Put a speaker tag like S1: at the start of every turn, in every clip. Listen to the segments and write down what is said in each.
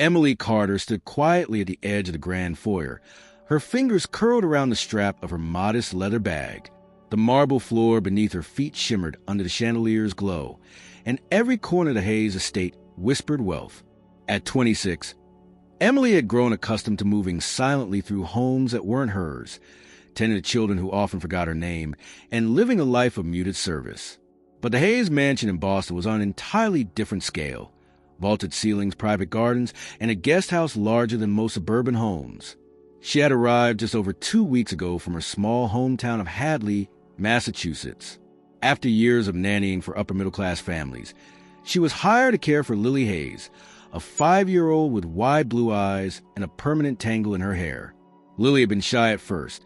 S1: Emily Carter stood quietly at the edge of the grand foyer, her fingers curled around the strap of her modest leather bag. The marble floor beneath her feet shimmered under the chandelier's glow, and every corner of the Hayes estate whispered wealth. At 26, Emily had grown accustomed to moving silently through homes that weren't hers, tending to children who often forgot her name, and living a life of muted service. But the Hayes mansion in Boston was on an entirely different scale. Vaulted ceilings, private gardens, and a guest house larger than most suburban homes. She had arrived just over 2 weeks ago from her small hometown of Hadley, Massachusetts. After years of nannying for upper-middle-class families, she was hired to care for Lily Hayes, a 5-year-old with wide blue eyes and a permanent tangle in her hair. Lily had been shy at first,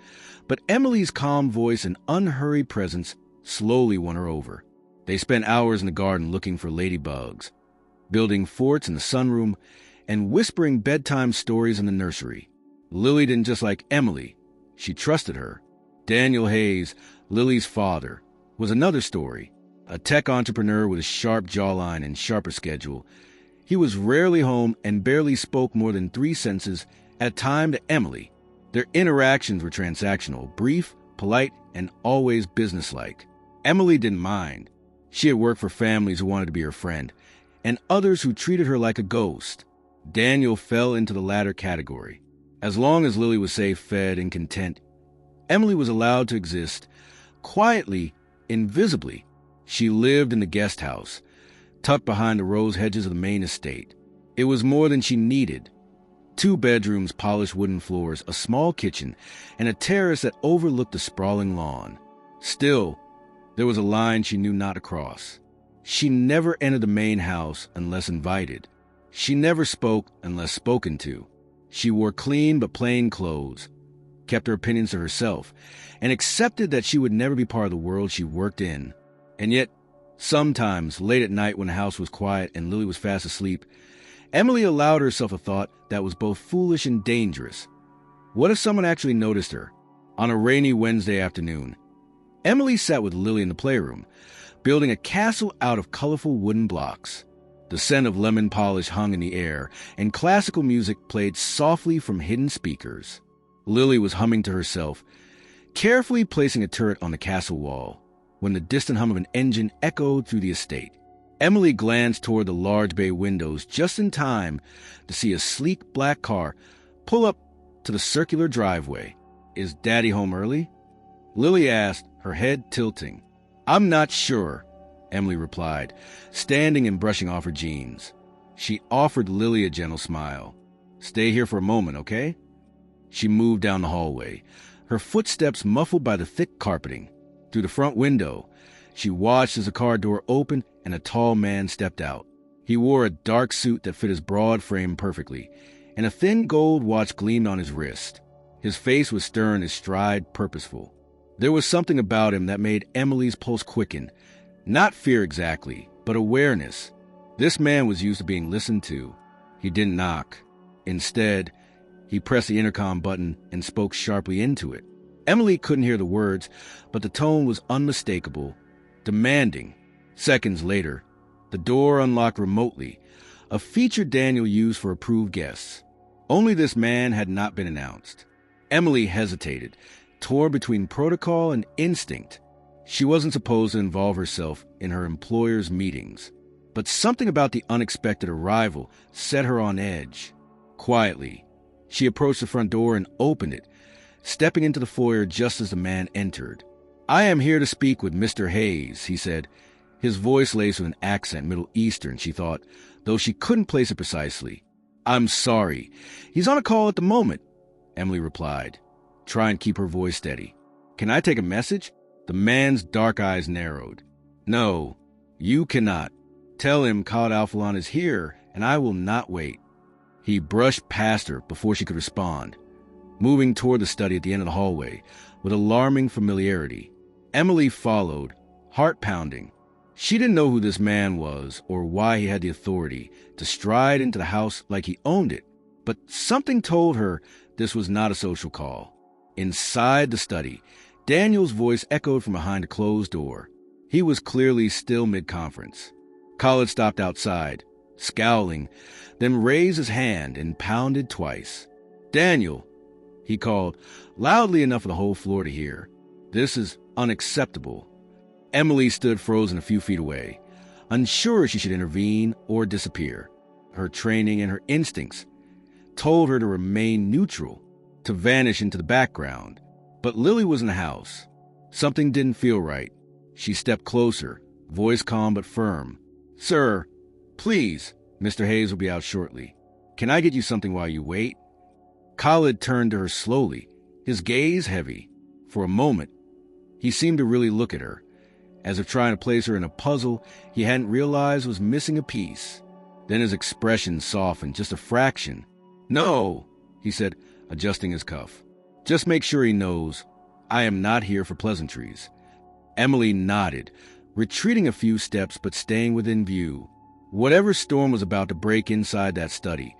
S1: but Emily's calm voice and unhurried presence slowly won her over. They spent hours in the garden looking for ladybugs, building forts in the sunroom, and whispering bedtime stories in the nursery. Lily didn't just like Emily, she trusted her. Daniel Hayes, Lily's father, was another story. A tech entrepreneur with a sharp jawline and sharper schedule. He was rarely home and barely spoke more than 3 sentences at a time to Emily. Their interactions were transactional, brief, polite, and always businesslike. Emily didn't mind. She had worked for families who wanted to be her friend, and others who treated her like a ghost. Daniel fell into the latter category. As long as Lily was safe, fed, and content, Emily was allowed to exist, quietly, invisibly. She lived in the guest house, tucked behind the rose hedges of the main estate. It was more than she needed. 2 bedrooms, polished wooden floors, a small kitchen, and a terrace that overlooked the sprawling lawn. Still, there was a line she knew not to cross. She never entered the main house unless invited. She never spoke unless spoken to. She wore clean but plain clothes, kept her opinions to herself, and accepted that she would never be part of the world she worked in. And yet, sometimes, late at night when the house was quiet and Lily was fast asleep, Emily allowed herself a thought that was both foolish and dangerous. What if someone actually noticed her? On a rainy Wednesday afternoon, Emily sat with Lily in the playroom, building a castle out of colorful wooden blocks. The scent of lemon polish hung in the air, and classical music played softly from hidden speakers. Lily was humming to herself, carefully placing a turret on the castle wall, when the distant hum of an engine echoed through the estate. Emily glanced toward the large bay windows just in time to see a sleek black car pull up to the circular driveway. "Is Daddy home early?" Lily asked, her head tilting. "I'm not sure," Emily replied, standing and brushing off her jeans. She offered Lily a gentle smile. "Stay here for a moment, okay?" She moved down the hallway, her footsteps muffled by the thick carpeting. Through the front window, she watched as the car door opened and a tall man stepped out. He wore a dark suit that fit his broad frame perfectly, and a thin gold watch gleamed on his wrist. His face was stern, his stride purposeful. There was something about him that made Emily's pulse quicken. Not fear exactly, but awareness. This man was used to being listened to. He didn't knock. Instead, he pressed the intercom button and spoke sharply into it. Emily couldn't hear the words, but the tone was unmistakable, demanding. Seconds later, the door unlocked remotely, a feature Daniel used for approved guests. Only this man had not been announced. Emily hesitated, torn between protocol and instinct. She wasn't supposed to involve herself in her employer's meetings, but something about the unexpected arrival set her on edge. Quietly, she approached the front door and opened it, stepping into the foyer just as the man entered. "I am here to speak with Mr. Hayes," he said, his voice laced with an accent Middle Eastern, she thought, though she couldn't place it precisely. "I'm sorry. He's on a call at the moment," Emily replied, trying to keep her voice steady. "Can I take a message?" The man's dark eyes narrowed. "No, you cannot. Tell him Khalid Al-Falan is here, and I will not wait." He brushed past her before she could respond, moving toward the study at the end of the hallway with alarming familiarity. Emily followed, heart pounding. She didn't know who this man was or why he had the authority to stride into the house like he owned it, but something told her this was not a social call. Inside the study, Daniel's voice echoed from behind a closed door. He was clearly still mid-conference. Khalid stopped outside, scowling, then raised his hand and pounded twice. "Daniel," he called, loudly enough for the whole floor to hear. "This is unacceptable." Emily stood frozen a few feet away, unsure if she should intervene or disappear. Her training and her instincts told her to remain neutral, to vanish into the background. But Lily was in the house. Something didn't feel right. She stepped closer, voice calm but firm. "Sir, please, Mr. Hayes will be out shortly. Can I get you something while you wait?" Khalid turned to her slowly, his gaze heavy. For a moment, he seemed to really look at her, as if trying to place her in a puzzle he hadn't realized was missing a piece. Then his expression softened just a fraction. "No," he said, adjusting his cuff. "Just make sure he knows I am not here for pleasantries." Emily nodded, retreating a few steps but staying within view. Whatever storm was about to break inside that study,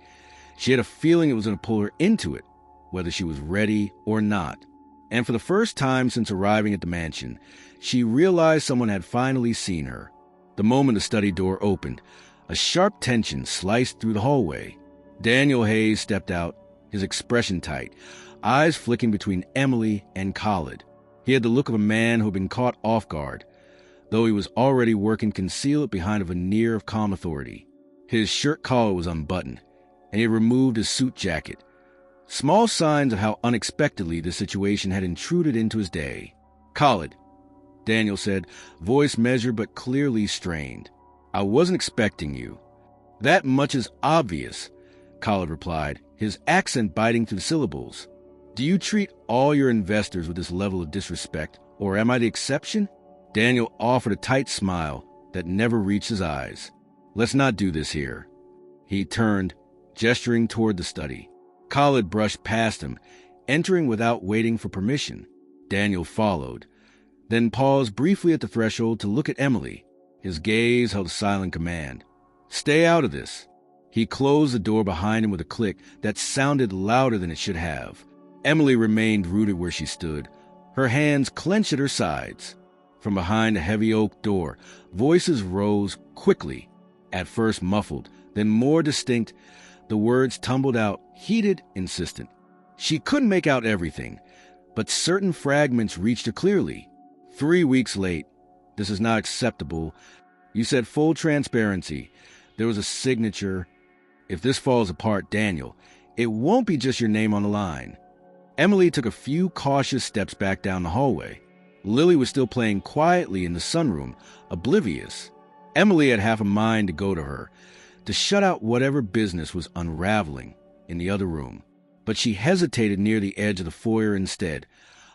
S1: she had a feeling it was going to pull her into it, whether she was ready or not. And for the first time since arriving at the mansion, she realized someone had finally seen her. The moment the study door opened, a sharp tension sliced through the hallway. Daniel Hayes stepped out, his expression tight, eyes flicking between Emily and Khalid. He had the look of a man who had been caught off guard, though he was already working concealed behind a veneer of calm authority. His shirt collar was unbuttoned, and he had removed his suit jacket. Small signs of how unexpectedly the situation had intruded into his day. "Khalid," Daniel said, voice measured but clearly strained. "I wasn't expecting you." "That much is obvious," Khalid replied, his accent biting through the syllables. "Do you treat all your investors with this level of disrespect, or am I the exception?" Daniel offered a tight smile that never reached his eyes. "Let's not do this here." He turned, gesturing toward the study. Khalid brushed past him, entering without waiting for permission. Daniel followed, then paused briefly at the threshold to look at Emily. His gaze held a silent command. "Stay out of this." He closed the door behind him with a click that sounded louder than it should have. Emily remained rooted where she stood, her hands clenched at her sides. From behind a heavy oak door, voices rose quickly, at first muffled, then more distinct. The words tumbled out, heated, insistent. She couldn't make out everything, but certain fragments reached her clearly. 3 weeks late. This is not acceptable. You said full transparency. There was a signature. If this falls apart, Daniel, it won't be just your name on the line. Emily took a few cautious steps back down the hallway. Lily was still playing quietly in the sunroom, oblivious. Emily had half a mind to go to her, to shut out whatever business was unraveling in the other room. But she hesitated near the edge of the foyer instead,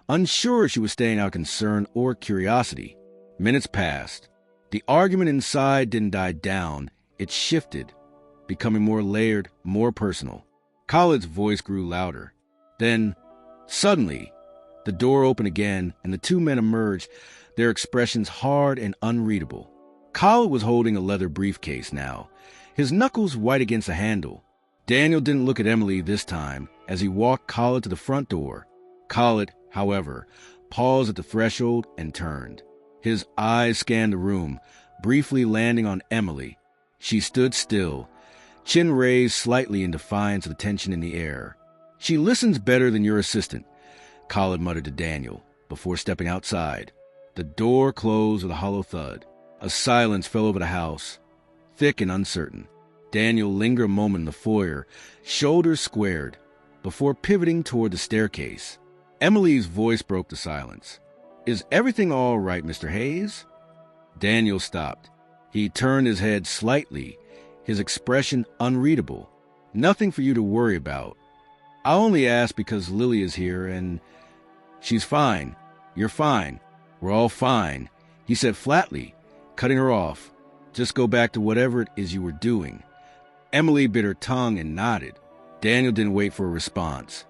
S1: unsure if she was staying out of concern or curiosity. Minutes passed. The argument inside didn't die down. It shifted, becoming more layered, more personal. Khalid's voice grew louder. Then, suddenly, the door opened again, and the two men emerged, their expressions hard and unreadable. Khalid was holding a leather briefcase now, his knuckles white against the handle. Daniel didn't look at Emily this time as he walked Khalid to the front door. Khalid, however, paused at the threshold and turned. His eyes scanned the room, briefly landing on Emily. She stood still, chin raised slightly in defiance of the tension in the air. "She listens better than your assistant," Khalid muttered to Daniel before stepping outside. The door closed with a hollow thud. A silence fell over the house, thick and uncertain. Daniel lingered a moment in the foyer, shoulders squared, before pivoting toward the staircase. Emily's voice broke the silence. "Is everything all right, Mr. Hayes?" Daniel stopped. He turned his head slightly, his expression unreadable. "Nothing for you to worry about. I only asked because Lily is here and she's fine. You're fine. We're all fine," he said flatly, cutting her off. "Just go back to whatever it is you were doing." Emily bit her tongue and nodded. Daniel didn't wait for a response.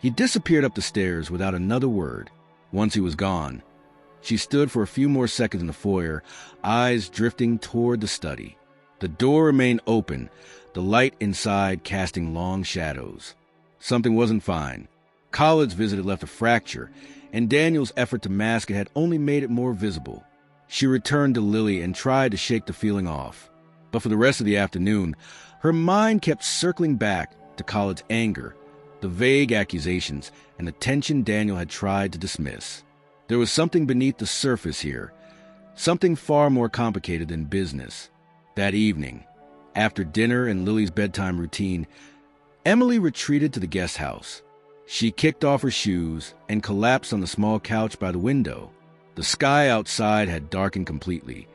S1: He disappeared up the stairs without another word. Once he was gone, she stood for a few more seconds in the foyer, eyes drifting toward the study. The door remained open, the light inside casting long shadows. Something wasn't fine. Khalid's visit had left a fracture, and Daniel's effort to mask it had only made it more visible. She returned to Lily and tried to shake the feeling off. But for the rest of the afternoon, her mind kept circling back to Khaled's anger, the vague accusations, and the tension Daniel had tried to dismiss. There was something beneath the surface here, something far more complicated than business. That evening, after dinner and Lily's bedtime routine, Emily retreated to the guest house. She kicked off her shoes and collapsed on the small couch by the window. The sky outside had darkened completely,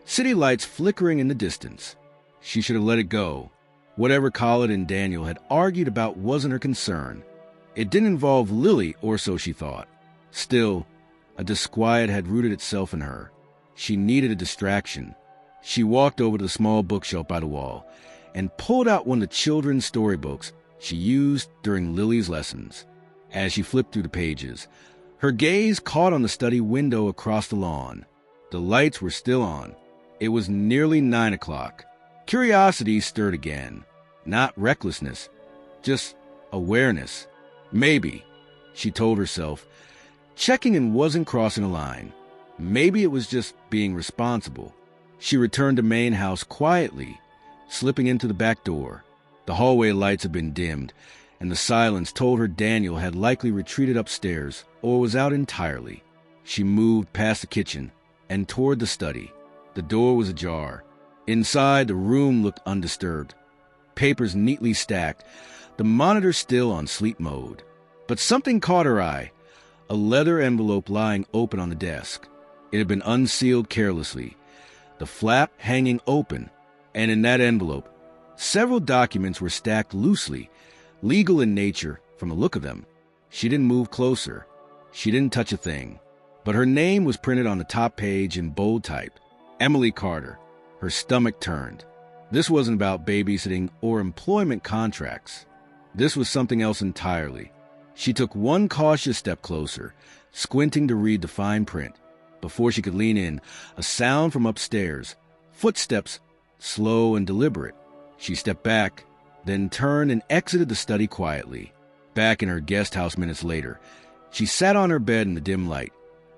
S1: city lights flickering in the distance. She should have let it go. Whatever Khaled and Daniel had argued about wasn't her concern. It didn't involve Lily, or so she thought. Still, a disquiet had rooted itself in her. She needed a distraction. She walked over to the small bookshelf by the wall and pulled out one of the children's storybooks she used during Lily's lessons. As she flipped through the pages, her gaze caught on the study window across the lawn. The lights were still on. It was nearly 9 o'clock. Curiosity stirred again. Not recklessness, just awareness. Maybe, she told herself, checking in wasn't crossing a line. Maybe it was just being responsible. She returned to main house quietly, slipping into the back door. The hallway lights had been dimmed, and the silence told her Daniel had likely retreated upstairs or was out entirely. She moved past the kitchen and toward the study. The door was ajar. Inside, the room looked undisturbed. Papers neatly stacked, the monitor still on sleep mode. But something caught her eye, a leather envelope lying open on the desk. It had been unsealed carelessly, the flap hanging open, and in that envelope, several documents were stacked loosely, legal in nature from the look of them. She didn't move closer. She didn't touch a thing. But her name was printed on the top page in bold type. Emily Carter. Her stomach turned. This wasn't about babysitting or employment contracts. This was something else entirely. She took one cautious step closer, squinting to read the fine print. Before she could lean in, a sound from upstairs. Footsteps, slow and deliberate. She stepped back, then turned and exited the study quietly. Back in her guest house minutes later, she sat on her bed in the dim light,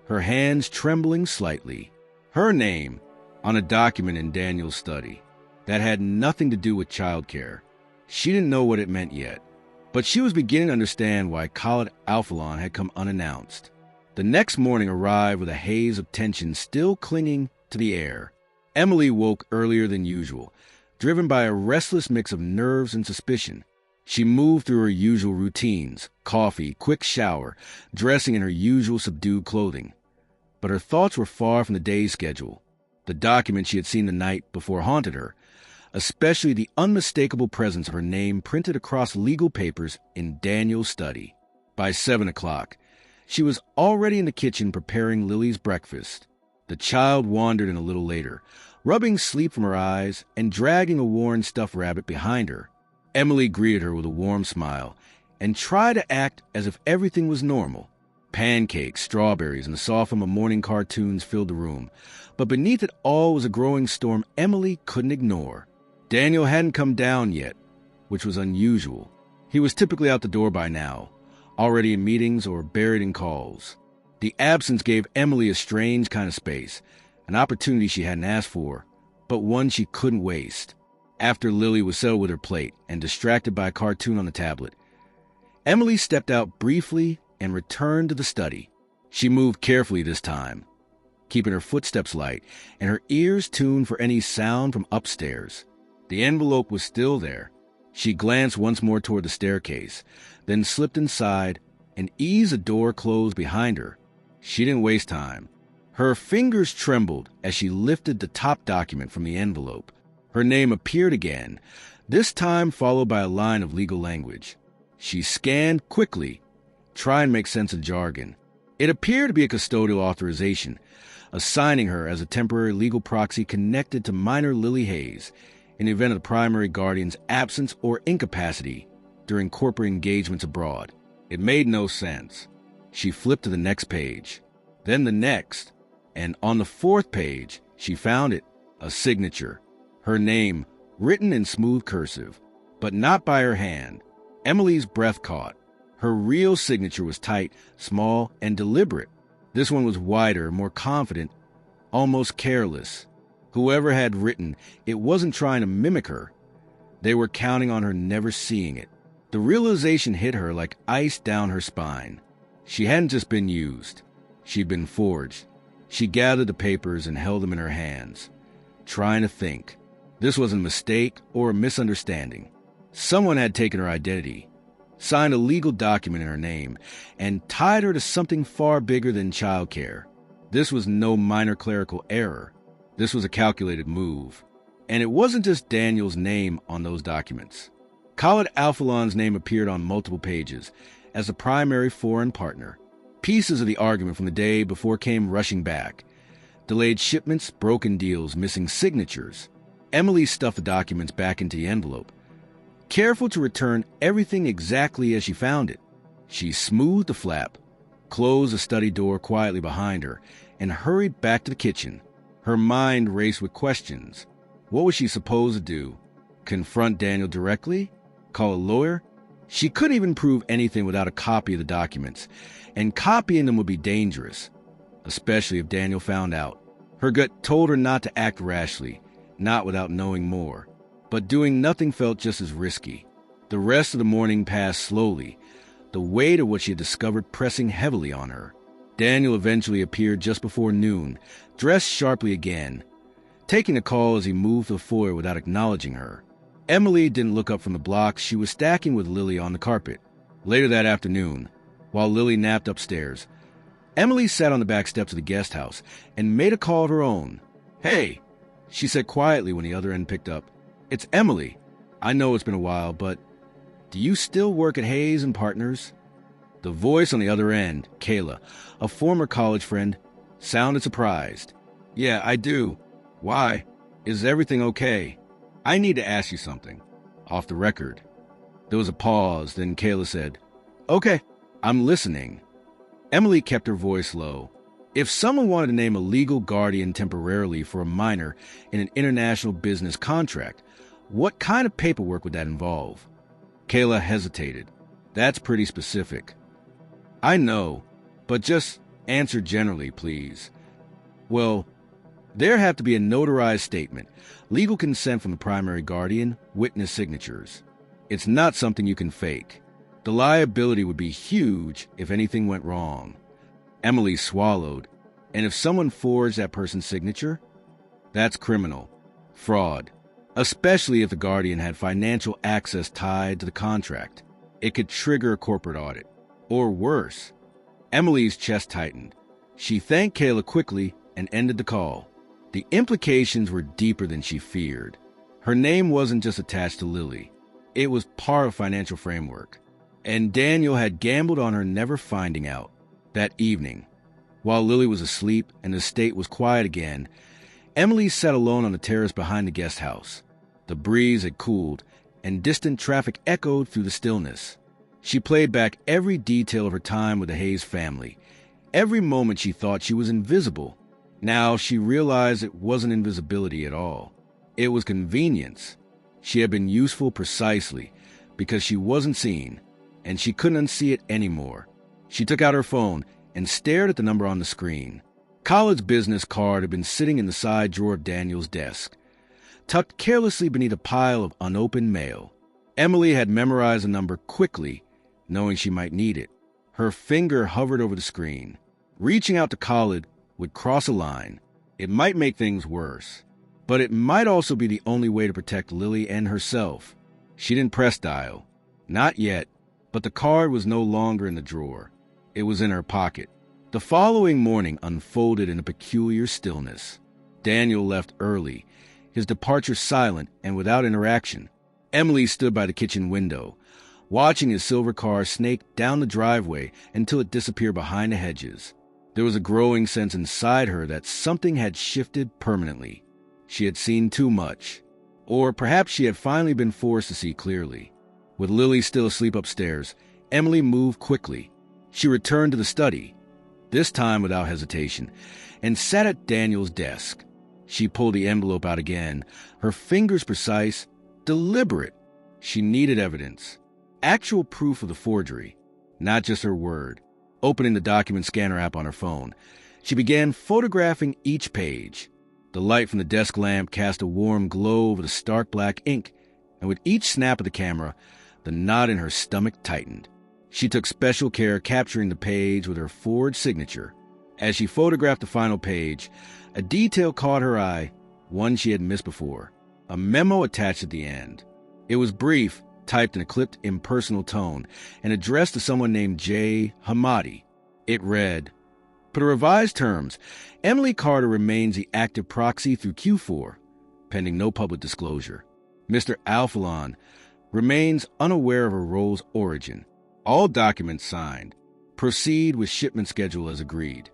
S1: her hands trembling slightly. Her name on a document in Daniel's study that had nothing to do with childcare. She didn't know what it meant yet, but she was beginning to understand why Khaled Alphalon had come unannounced. The next morning arrived with a haze of tension still clinging to the air. Emily woke earlier than usual, driven by a restless mix of nerves and suspicion. She moved through her usual routines, coffee, quick shower, dressing in her usual subdued clothing. But her thoughts were far from the day's schedule. The document she had seen the night before haunted her, especially the unmistakable presence of her name printed across legal papers in Daniel's study. By 7 o'clock, she was already in the kitchen preparing Lily's breakfast. The child wandered in a little later, rubbing sleep from her eyes and dragging a worn stuffed rabbit behind her. Emily greeted her with a warm smile and tried to act as if everything was normal. Pancakes, strawberries, and the soft hum of morning cartoons filled the room, but beneath it all was a growing storm Emily couldn't ignore. Daniel hadn't come down yet, which was unusual. He was typically out the door by now, already in meetings or buried in calls. The absence gave Emily a strange kind of space, an opportunity she hadn't asked for, but one she couldn't waste. After Lily was settled with her plate and distracted by a cartoon on the tablet, Emily stepped out briefly and returned to the study. She moved carefully this time, keeping her footsteps light and her ears tuned for any sound from upstairs. The envelope was still there. She glanced once more toward the staircase, then slipped inside and eased the door closed behind her. She didn't waste time. Her fingers trembled as she lifted the top document from the envelope. Her name appeared again, this time followed by a line of legal language. She scanned quickly, trying to make sense of jargon. It appeared to be a custodial authorization, assigning her as a temporary legal proxy connected to minor Lily Hayes in the event of the primary guardian's absence or incapacity during corporate engagements abroad. It made no sense. She flipped to the next page, then the next, and on the fourth page, she found it, a signature. Her name, written in smooth cursive, but not by her hand. Emily's breath caught. Her real signature was tight, small, and deliberate. This one was wider, more confident, almost careless. Whoever had written it wasn't trying to mimic her. They were counting on her never seeing it. The realization hit her like ice down her spine. She hadn't just been used. She'd been forged. She gathered the papers and held them in her hands, trying to think. This wasn't a mistake or a misunderstanding. Someone had taken her identity, signed a legal document in her name, and tied her to something far bigger than childcare. This was no minor clerical error. This was a calculated move. And it wasn't just Daniel's name on those documents. Khalid Alfalon's name appeared on multiple pages as the primary foreign partner. Pieces of the argument from the day before came rushing back. Delayed shipments, broken deals, missing signatures. Emily stuffed the documents back into the envelope, careful to return everything exactly as she found it. She smoothed the flap, closed the study door quietly behind her, and hurried back to the kitchen. Her mind raced with questions. What was she supposed to do? Confront Daniel directly? Call a lawyer? She couldn't even prove anything without a copy of the documents, and copying them would be dangerous, especially if Daniel found out. Her gut told her not to act rashly, not without knowing more. But doing nothing felt just as risky. The rest of the morning passed slowly, the weight of what she had discovered pressing heavily on her. Daniel eventually appeared just before noon, dressed sharply again, taking a call as he moved the foyer without acknowledging her. Emily didn't look up from the blocks she was stacking with Lily on the carpet. Later that afternoon, while Lily napped upstairs, Emily sat on the back steps of the guest house and made a call of her own. "Hey," she said quietly when the other end picked up. "It's Emily. I know it's been a while, but do you still work at Hayes and Partners?" The voice on the other end, Kayla, a former college friend, sounded surprised. "Yeah, I do. Why? Is everything okay? I need to ask you something. Off the record." There was a pause, then Kayla said, "Okay, I'm listening." Emily kept her voice low. If someone wanted to name a legal guardian temporarily for a minor in an international business contract, what kind of paperwork would that involve? Kayla hesitated. "That's pretty specific." "I know, but just answer generally, please." "Well, there have to be a notarized statement, legal consent from the primary guardian, witness signatures. It's not something you can fake. The liability would be huge if anything went wrong." Emily swallowed. "And if someone forged that person's signature? That's criminal. Fraud. Especially if the guardian had financial access tied to the contract. It could trigger a corporate audit. Or worse." Emily's chest tightened. She thanked Kayla quickly and ended the call. The implications were deeper than she feared. Her name wasn't just attached to Lily. It was part of financial framework. And Daniel had gambled on her never finding out. That evening, while Lily was asleep and the estate was quiet again, Emily sat alone on the terrace behind the guest house. The breeze had cooled, and distant traffic echoed through the stillness. She played back every detail of her time with the Hayes family. Every moment she thought she was invisible. Now she realized it wasn't invisibility at all. It was convenience. She had been useful precisely because she wasn't seen, and she couldn't unsee it anymore. She took out her phone and stared at the number on the screen. Khalid's business card had been sitting in the side drawer of Daniel's desk, tucked carelessly beneath a pile of unopened mail. Emily had memorized the number quickly, knowing she might need it. Her finger hovered over the screen. Reaching out to Khalid would cross a line. It might make things worse, but it might also be the only way to protect Lily and herself. She didn't press dial. Not yet, but the card was no longer in the drawer. It was in her pocket. The following morning unfolded in a peculiar stillness. Daniel left early, his departure silent and without interaction. Emily stood by the kitchen window, watching his silver car snake down the driveway until it disappeared behind the hedges. There was a growing sense inside her that something had shifted permanently. She had seen too much. Or perhaps she had finally been forced to see clearly. With Lily still asleep upstairs, Emily moved quickly. She returned to the study, this time without hesitation, and sat at Daniel's desk. She pulled the envelope out again, her fingers precise, deliberate. She needed evidence. Actual proof of the forgery, not just her word. Opening the document scanner app on her phone, she began photographing each page. The light from the desk lamp cast a warm glow over the stark black ink, and with each snap of the camera, the knot in her stomach tightened. She took special care capturing the page with her forged signature. As she photographed the final page, a detail caught her eye, one she had missed before. A memo attached at the end. It was brief, typed in a clipped, impersonal tone, and addressed to someone named J. Hamadi. It read, "Per revised terms, Emily Carter remains the active proxy through Q4, pending no public disclosure. Mr. Alphalon remains unaware of her role's origin. All documents signed. Proceed with shipment schedule as agreed."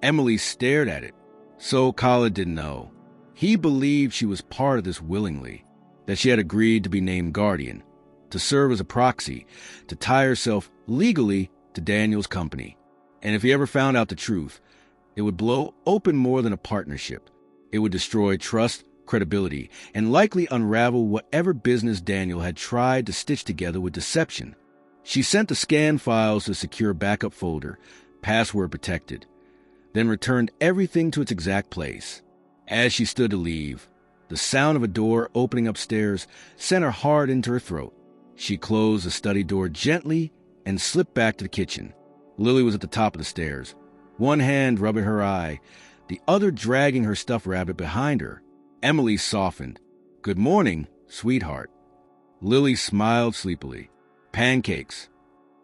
S1: Emily stared at it. So Khalid didn't know. He believed she was part of this willingly, that she had agreed to be named guardian, to serve as a proxy, to tie herself legally to Daniel's company. And if he ever found out the truth, it would blow open more than a partnership. It would destroy trust, credibility, and likely unravel whatever business Daniel had tried to stitch together with deception. She sent the scanned files to a secure backup folder, password protected, then returned everything to its exact place. As she stood to leave, the sound of a door opening upstairs sent her hard into her throat. She closed the study door gently and slipped back to the kitchen. Lily was at the top of the stairs, one hand rubbing her eye, the other dragging her stuffed rabbit behind her. Emily softened. "Good morning, sweetheart." Lily smiled sleepily. "Pancakes."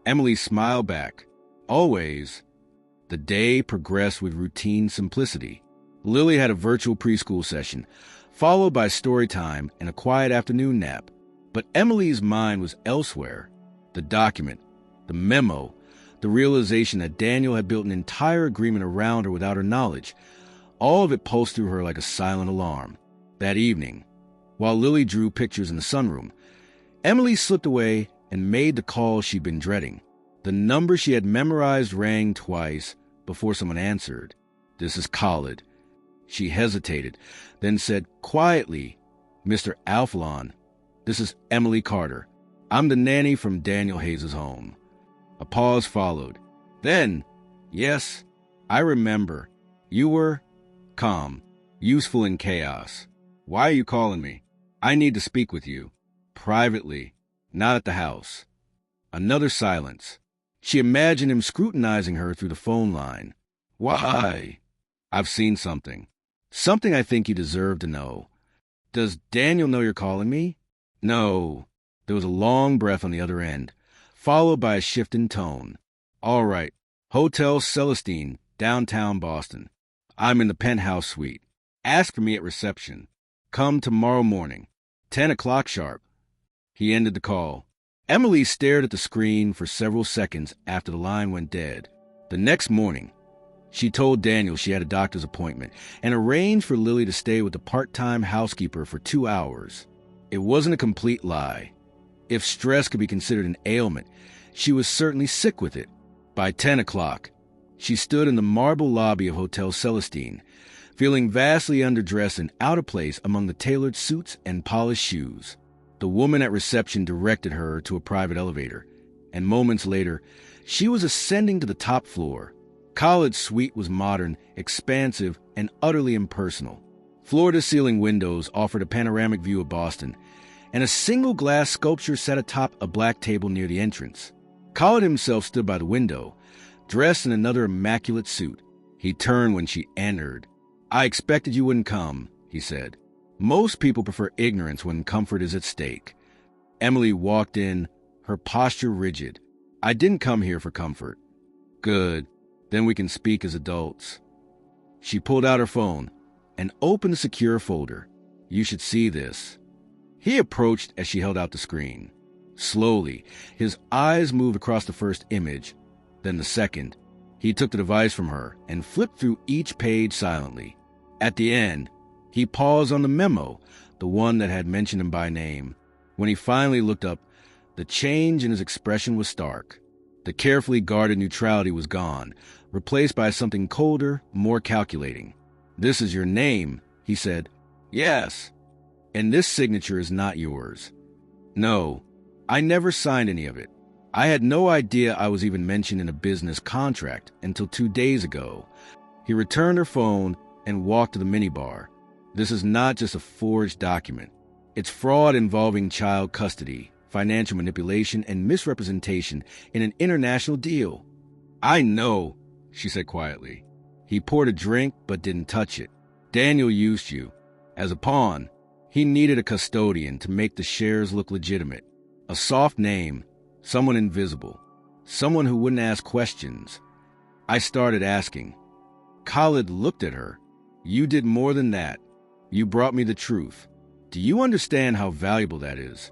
S1: Emily smiled back. "Always." The day progressed with routine simplicity. Lily had a virtual preschool session, followed by story time and a quiet afternoon nap. But Emily's mind was elsewhere. The document, the memo, the realization that Daniel had built an entire agreement around her without her knowledge. All of it pulsed through her like a silent alarm. That evening, while Lily drew pictures in the sunroom, Emily slipped away and made the call she'd been dreading. The number she had memorized rang twice before someone answered. "This is Khalid." She hesitated, then said quietly, "Mr. Alphalon, this is Emily Carter. I'm the nanny from Daniel Hayes' home." A pause followed. Then, "Yes, I remember. You were calm, useful in chaos. Why are you calling me? I need to speak with you. Privately, not at the house." Another silence. She imagined him scrutinizing her through the phone line. "Why?" "I've seen something. Something I think you deserve to know." "Does Daniel know you're calling me?" "No." There was a long breath on the other end, followed by a shift in tone. "All right. Hotel Celestine, downtown Boston. I'm in the penthouse suite. Ask for me at reception. Come tomorrow morning, 10 o'clock sharp." He ended the call. Emily stared at the screen for several seconds after the line went dead. The next morning, she told Daniel she had a doctor's appointment and arranged for Lily to stay with the part-time housekeeper for 2 hours. It wasn't a complete lie. If stress could be considered an ailment, she was certainly sick with it. By 10 o'clock, she stood in the marble lobby of Hotel Celestine, feeling vastly underdressed and out of place among the tailored suits and polished shoes. The woman at reception directed her to a private elevator, and moments later, she was ascending to the top floor. Khalid's suite was modern, expansive, and utterly impersonal. Floor-to-ceiling windows offered a panoramic view of Boston, and a single glass sculpture sat atop a black table near the entrance. Khalid himself stood by the window, dressed in another immaculate suit. He turned when she entered. "I expected you wouldn't come," he said. "Most people prefer ignorance when comfort is at stake." Emily walked in, her posture rigid. "I didn't come here for comfort." "Good. Then we can speak as adults." She pulled out her phone and opened a secure folder. "You should see this." He approached as she held out the screen. Slowly, his eyes moved across the first image, then the second. He took the device from her and flipped through each page silently. At the end, he paused on the memo, the one that had mentioned him by name. When he finally looked up, the change in his expression was stark. The carefully guarded neutrality was gone, replaced by something colder, more calculating. "This is your name," he said. "Yes." "And this signature is not yours." "No, I never signed any of it. I had no idea I was even mentioned in a business contract until 2 days ago." He returned her phone and walked to the minibar. This is not just a forged document. It's fraud involving child custody, financial manipulation, and misrepresentation in an international deal. I know, she said quietly. He poured a drink but didn't touch it. Daniel used you as a pawn. He needed a custodian to make the shares look legitimate. A soft name, someone invisible, someone who wouldn't ask questions. I started asking. Khalid looked at her. You did more than that. You brought me the truth. Do you understand how valuable that is?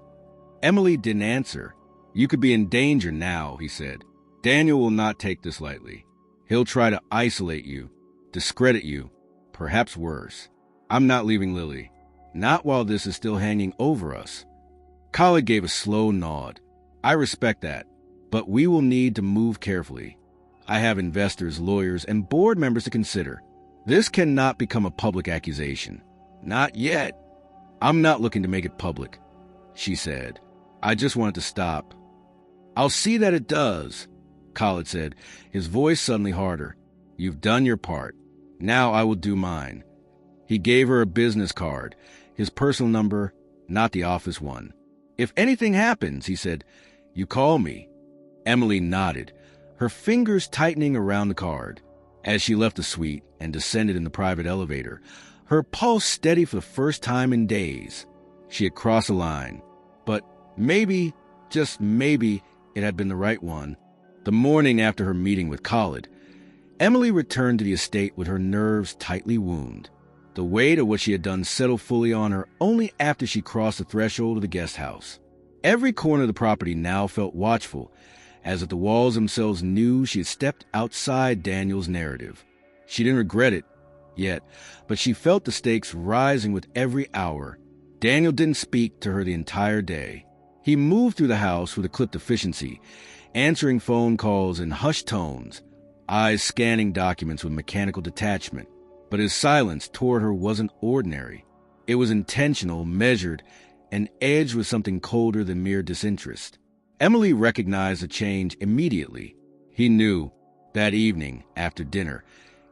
S1: Emily didn't answer. You could be in danger now, he said. Daniel will not take this lightly. He'll try to isolate you, discredit you, perhaps worse. I'm not leaving Lily. Not while this is still hanging over us. Khalid gave a slow nod. I respect that, but we will need to move carefully. I have investors, lawyers, and board members to consider. This cannot become a public accusation. Not yet. I'm not looking to make it public, she said. I just want it to stop. I'll see that it does, Khalid said, his voice suddenly harder. You've done your part. Now I will do mine. He gave her a business card, his personal number, not the office one. If anything happens, he said, you call me. Emily nodded, her fingers tightening around the card. As she left the suite and descended in the private elevator, her pulse steady for the first time in days. She had crossed a line, but maybe, just maybe, it had been the right one. The morning after her meeting with Khalid, Emily returned to the estate with her nerves tightly wound. The weight of what she had done settled fully on her only after she crossed the threshold of the guest house. Every corner of the property now felt watchful, as if the walls themselves knew she had stepped outside Daniel's narrative. She didn't regret it yet, but she felt the stakes rising with every hour. Daniel didn't speak to her the entire day. He moved through the house with a clipped efficiency, answering phone calls in hushed tones, eyes scanning documents with mechanical detachment. But his silence toward her wasn't ordinary. It was intentional, measured, and edged with something colder than mere disinterest. Emily recognized the change immediately. He knew. That evening, after dinner,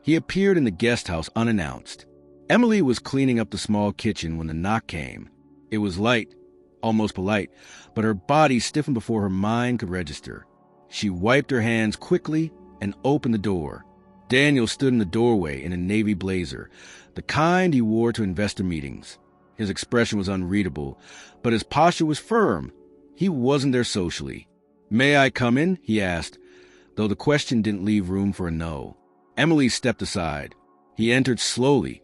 S1: he appeared in the guest house unannounced. Emily was cleaning up the small kitchen when the knock came. It was light, almost polite, but her body stiffened before her mind could register. She wiped her hands quickly and opened the door. Daniel stood in the doorway in a navy blazer, the kind he wore to investor meetings. His expression was unreadable, but his posture was firm. He wasn't there socially. "May I come in?" he asked, though the question didn't leave room for a no. Emily stepped aside. He entered slowly,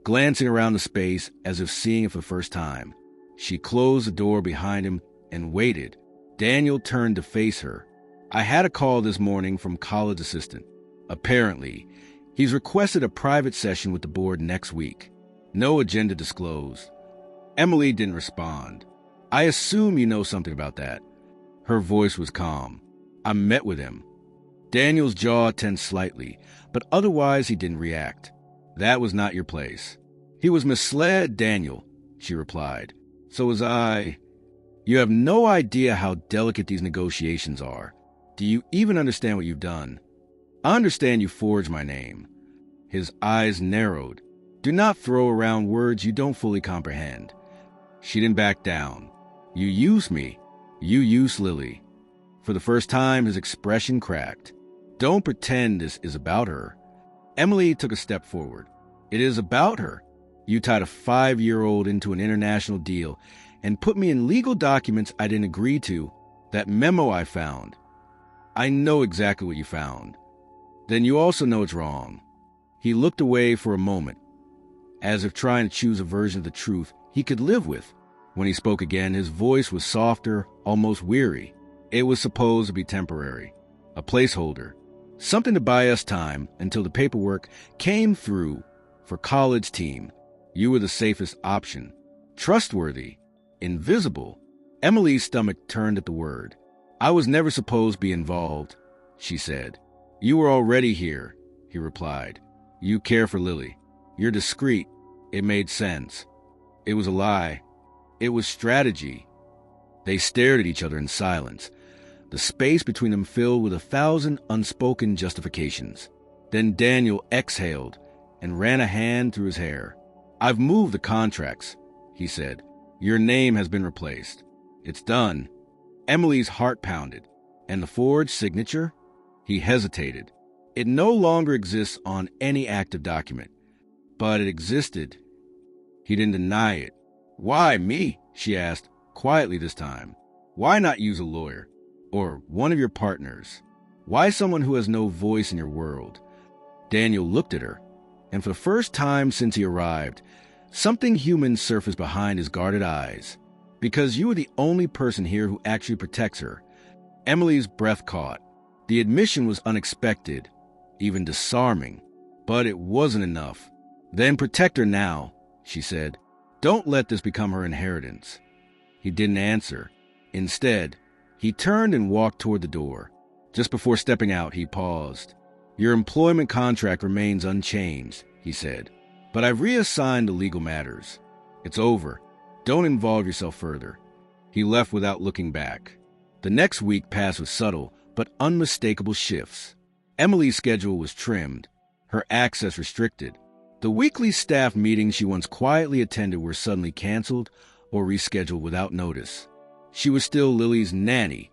S1: glancing around the space as if seeing it for the first time. She closed the door behind him and waited. Daniel turned to face her. "I had a call this morning from Khalid's assistant. Apparently, he's requested a private session with the board next week. No agenda disclosed." Emily didn't respond. "I assume you know something about that." Her voice was calm. "I met with him." Daniel's jaw tensed slightly, but otherwise he didn't react. "That was not your place." "He was misled, Daniel," she replied. "So was I." "You have no idea how delicate these negotiations are. Do you even understand what you've done?" "I understand you forged my name." His eyes narrowed. "Do not throw around words you don't fully comprehend." She didn't back down. "You used me. You used Lily." For the first time, his expression cracked. "Don't pretend this is about her." Emily took a step forward. "It is about her. You tied a 5-year-old into an international deal and put me in legal documents I didn't agree to. That memo I found. I know exactly what you found. Then you also know it's wrong." He looked away for a moment, as if trying to choose a version of the truth he could live with. When he spoke again, his voice was softer, almost weary. "It was supposed to be temporary. A placeholder. Something to buy us time until the paperwork came through for Khalid's team. You were the safest option. Trustworthy. Invisible." Emily's stomach turned at the word. "I was never supposed to be involved," she said. "You were already here," he replied. "You care for Lily. You're discreet. It made sense." It was a lie. It was strategy. They stared at each other in silence, the space between them filled with 1,000 unspoken justifications. Then Daniel exhaled and ran a hand through his hair. "I've moved the contracts," he said. "Your name has been replaced. It's done." Emily's heart pounded. "And the forged signature?" He hesitated. "It no longer exists on any active document. But it existed." He didn't deny it. "Why me?" she asked, quietly this time. "Why not use a lawyer? Or one of your partners? Why someone who has no voice in your world?" Daniel looked at her, and for the first time since he arrived, something human surfaced behind his guarded eyes. "Because you are the only person here who actually protects her." Emily's breath caught. The admission was unexpected, even disarming, but it wasn't enough. "Then protect her now," she said. "Don't let this become her inheritance." He didn't answer. Instead, he turned and walked toward the door. Just before stepping out, he paused. "Your employment contract remains unchanged," he said, "but I've reassigned the legal matters. It's over. Don't involve yourself further." He left without looking back. The next week passed with subtle but unmistakable shifts. Emily's schedule was trimmed, her access restricted. The weekly staff meetings she once quietly attended were suddenly canceled or rescheduled without notice. She was still Lily's nanny,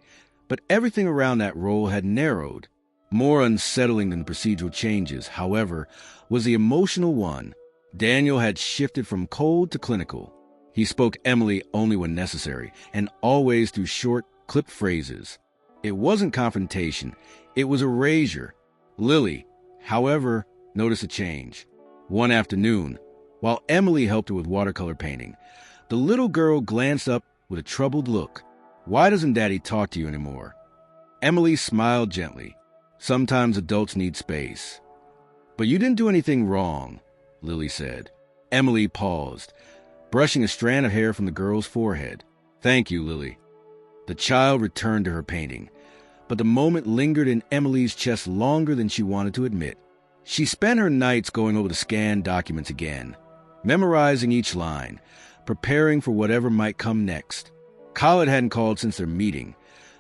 S1: but everything around that role had narrowed. More unsettling than the procedural changes, however, was the emotional one. Daniel had shifted from cold to clinical. He spoke Emily only when necessary, and always through short, clipped phrases. It wasn't confrontation, it was erasure. Lily, however, noticed a change. One afternoon, while Emily helped her with watercolor painting, the little girl glanced up with a troubled look. "Why doesn't Daddy talk to you anymore?" Emily smiled gently. "Sometimes adults need space." "But you didn't do anything wrong," Lily said. Emily paused, brushing a strand of hair from the girl's forehead. "Thank you, Lily." The child returned to her painting, but the moment lingered in Emily's chest longer than she wanted to admit. She spent her nights going over the scanned documents again, memorizing each line, preparing for whatever might come next. Khaled hadn't called since their meeting,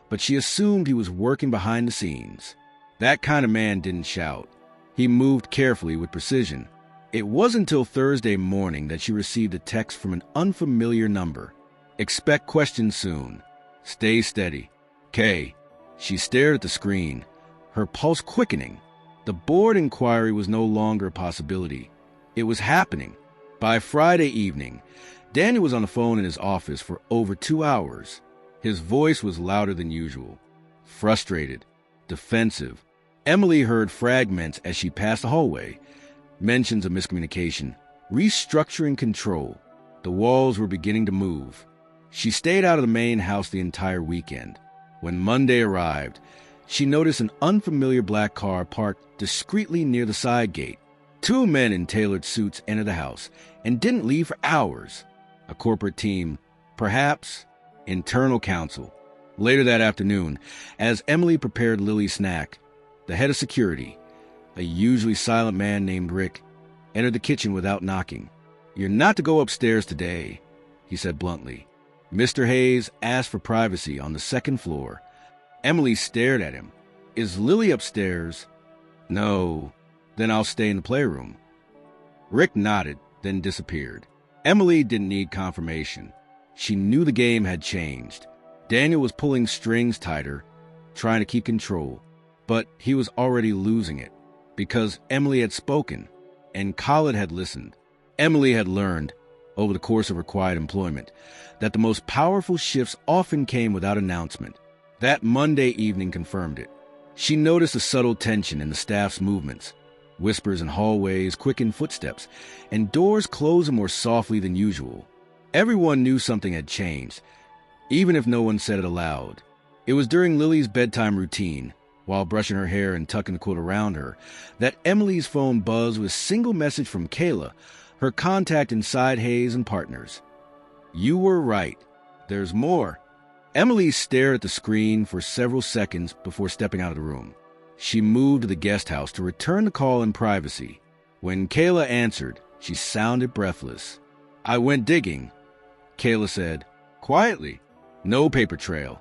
S1: but she assumed he was working behind the scenes. That kind of man didn't shout. He moved carefully with precision. It wasn't until Thursday morning that she received a text from an unfamiliar number. "Expect questions soon. Stay steady. K." She stared at the screen, her pulse quickening. The board inquiry was no longer a possibility. It was happening. By Friday evening, Daniel was on the phone in his office for over 2 hours. His voice was louder than usual. Frustrated, defensive. Emily heard fragments as she passed the hallway. Mentions of miscommunication, restructuring control. The walls were beginning to move. She stayed out of the main house the entire weekend. When Monday arrived, she noticed an unfamiliar black car parked discreetly near the side gate. 2 men in tailored suits entered the house and didn't leave for hours. A corporate team, perhaps internal counsel. Later that afternoon, as Emily prepared Lily's snack, the head of security, a usually silent man named Rick, entered the kitchen without knocking. "You're not to go upstairs today," he said bluntly. Mr. Hayes asked for privacy on the second floor. Emily stared at him. "Is Lily upstairs?" "No." "Then I'll stay in the playroom." Rick nodded, then disappeared. Emily didn't need confirmation. She knew the game had changed. Daniel was pulling strings tighter, trying to keep control, but he was already losing it, because Emily had spoken, and Khaled had listened. Emily had learned, over the course of her quiet employment, that the most powerful shifts often came without announcement. That Monday evening confirmed it. She noticed a subtle tension in the staff's movements, whispers in hallways, quickened footsteps, and doors closing more softly than usual. Everyone knew something had changed, even if no one said it aloud. It was during Lily's bedtime routine, while brushing her hair and tucking the quilt around her, that Emily's phone buzzed with a single message from Kayla, her contact inside Hayes and Partners. "You were right. There's more." Emily stared at the screen for several seconds before stepping out of the room. She moved to the guest house to return the call in privacy. When Kayla answered, she sounded breathless. "I went digging," Kayla said, quietly. No paper trail,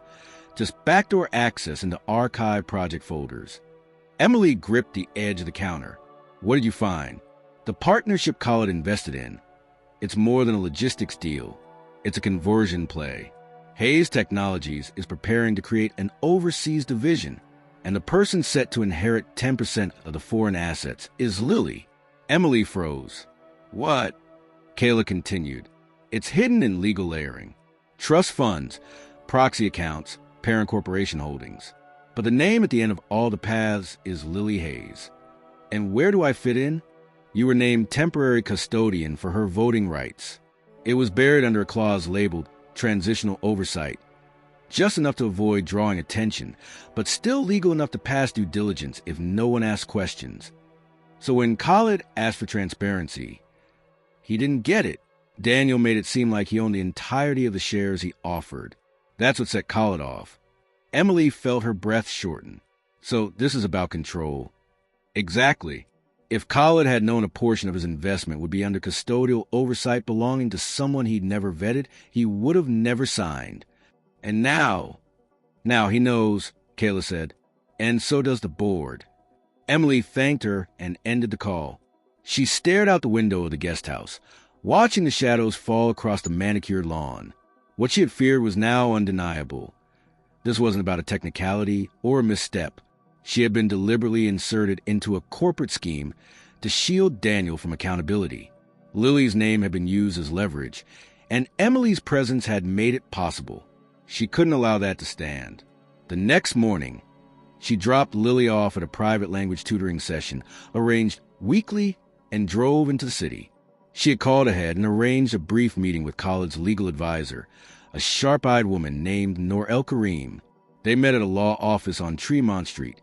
S1: just backdoor access into archive project folders. Emily gripped the edge of the counter. "What did you find?" "The partnership Khaled invested in. It's more than a logistics deal. It's a conversion play. Hayes Technologies is preparing to create an overseas division, and the person set to inherit 10% of the foreign assets is Lily. Emily froze. What? Kayla continued. It's hidden in legal layering. Trust funds, proxy accounts, parent corporation holdings. But the name at the end of all the paths is Lily Hayes. And where do I fit in? You were named temporary custodian for her voting rights. It was buried under a clause labeled transitional oversight, just enough to avoid drawing attention, but still legal enough to pass due diligence if no one asked questions. So when Khalid asked for transparency, he didn't get it. Daniel made it seem like he owned the entirety of the shares he offered. That's what set Khalid off. Emily felt her breath shorten. So this is about control. Exactly. If Khalid had known a portion of his investment would be under custodial oversight belonging to someone he'd never vetted, he would have never signed. And now he knows, Kayla said, and so does the board. Emily thanked her and ended the call. She stared out the window of the guest house, watching the shadows fall across the manicured lawn. What she had feared was now undeniable. This wasn't about a technicality or a misstep. She had been deliberately inserted into a corporate scheme to shield Daniel from accountability. Lily's name had been used as leverage, and Emily's presence had made it possible. She couldn't allow that to stand. The next morning, she dropped Lily off at a private language tutoring session, arranged weekly, and drove into the city. She had called ahead and arranged a brief meeting with Khalid's legal advisor, a sharp-eyed woman named Noor El Karim. They met at a law office on Tremont Street,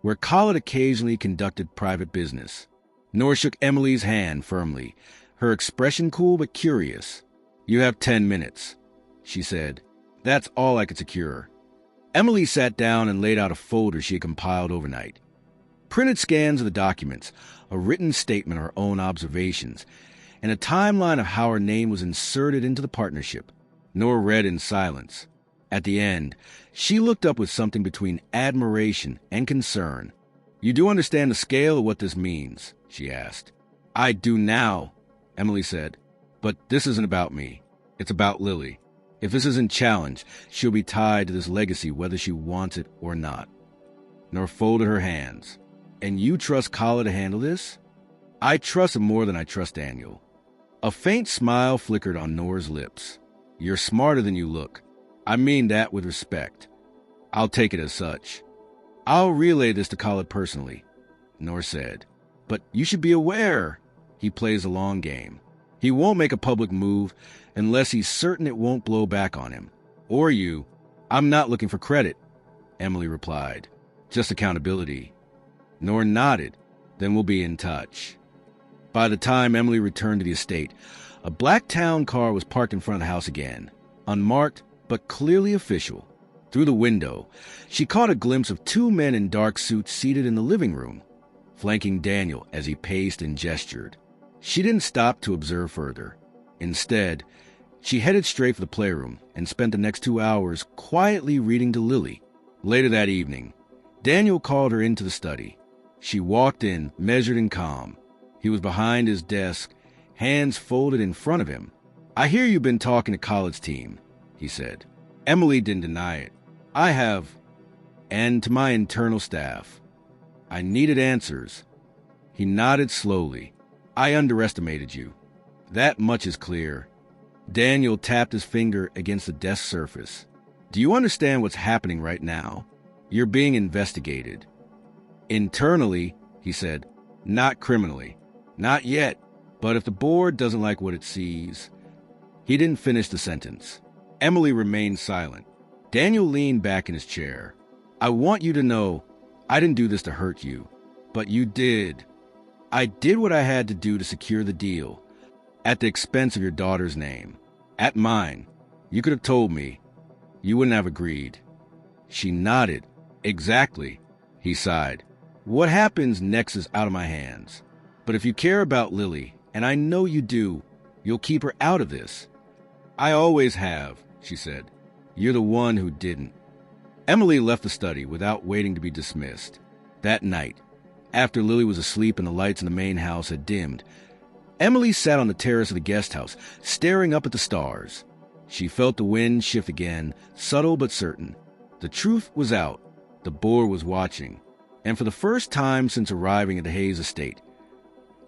S1: where Khalid occasionally conducted private business. Noor shook Emily's hand firmly, her expression cool but curious. "You have 10 minutes," she said. "That's all I could secure." Emily sat down and laid out a folder she had compiled overnight. Printed scans of the documents, a written statement of her own observations, and a timeline of how her name was inserted into the partnership. Noor read in silence. At the end, she looked up with something between admiration and concern. "You do understand the scale of what this means?" she asked. "I do now," Emily said. "But this isn't about me. It's about Lily. If this isn't challenged, she'll be tied to this legacy whether she wants it or not." Noor folded her hands. "And you trust Khalid to handle this?" "I trust him more than I trust Daniel." A faint smile flickered on Noor's lips. "You're smarter than you look. I mean that with respect. I'll take it as such." "I'll relay this to Khalid personally," Noor said. "But you should be aware. He plays a long game. He won't make a public move unless he's certain it won't blow back on him. Or you." "I'm not looking for credit," Emily replied. "Just accountability." Noor nodded. "Then we'll be in touch." By the time Emily returned to the estate, a black town car was parked in front of the house again, unmarked but clearly official. Through the window, she caught a glimpse of 2 men in dark suits seated in the living room, flanking Daniel as he paced and gestured. She didn't stop to observe further. Instead, she headed straight for the playroom and spent the next 2 hours quietly reading to Lily. Later that evening, Daniel called her into the study. She walked in, measured and calm. He was behind his desk, hands folded in front of him. "I hear you've been talking to Khalid's team," he said. Emily didn't deny it. "I have, and to my internal staff. I needed answers." He nodded slowly. "I underestimated you. That much is clear." Daniel tapped his finger against the desk surface. "Do you understand what's happening right now? You're being investigated." "Internally," he said, "not criminally. Not yet. But if the board doesn't like what it sees..." He didn't finish the sentence. Emily remained silent. Daniel leaned back in his chair. "I want you to know, I didn't do this to hurt you. But you did. I did what I had to do to secure the deal, at the expense of your daughter's name. At mine. You could have told me. You wouldn't have agreed." She nodded. "Exactly," he sighed. "What happens next is out of my hands. But if you care about Lily, and I know you do, you'll keep her out of this." "I always have," she said. "You're the one who didn't." Emily left the study without waiting to be dismissed. That night, after Lily was asleep and the lights in the main house had dimmed, Emily sat on the terrace of the guest house, staring up at the stars. She felt the wind shift again, subtle but certain. The truth was out. The board was watching. And for the first time since arriving at the Hayes estate,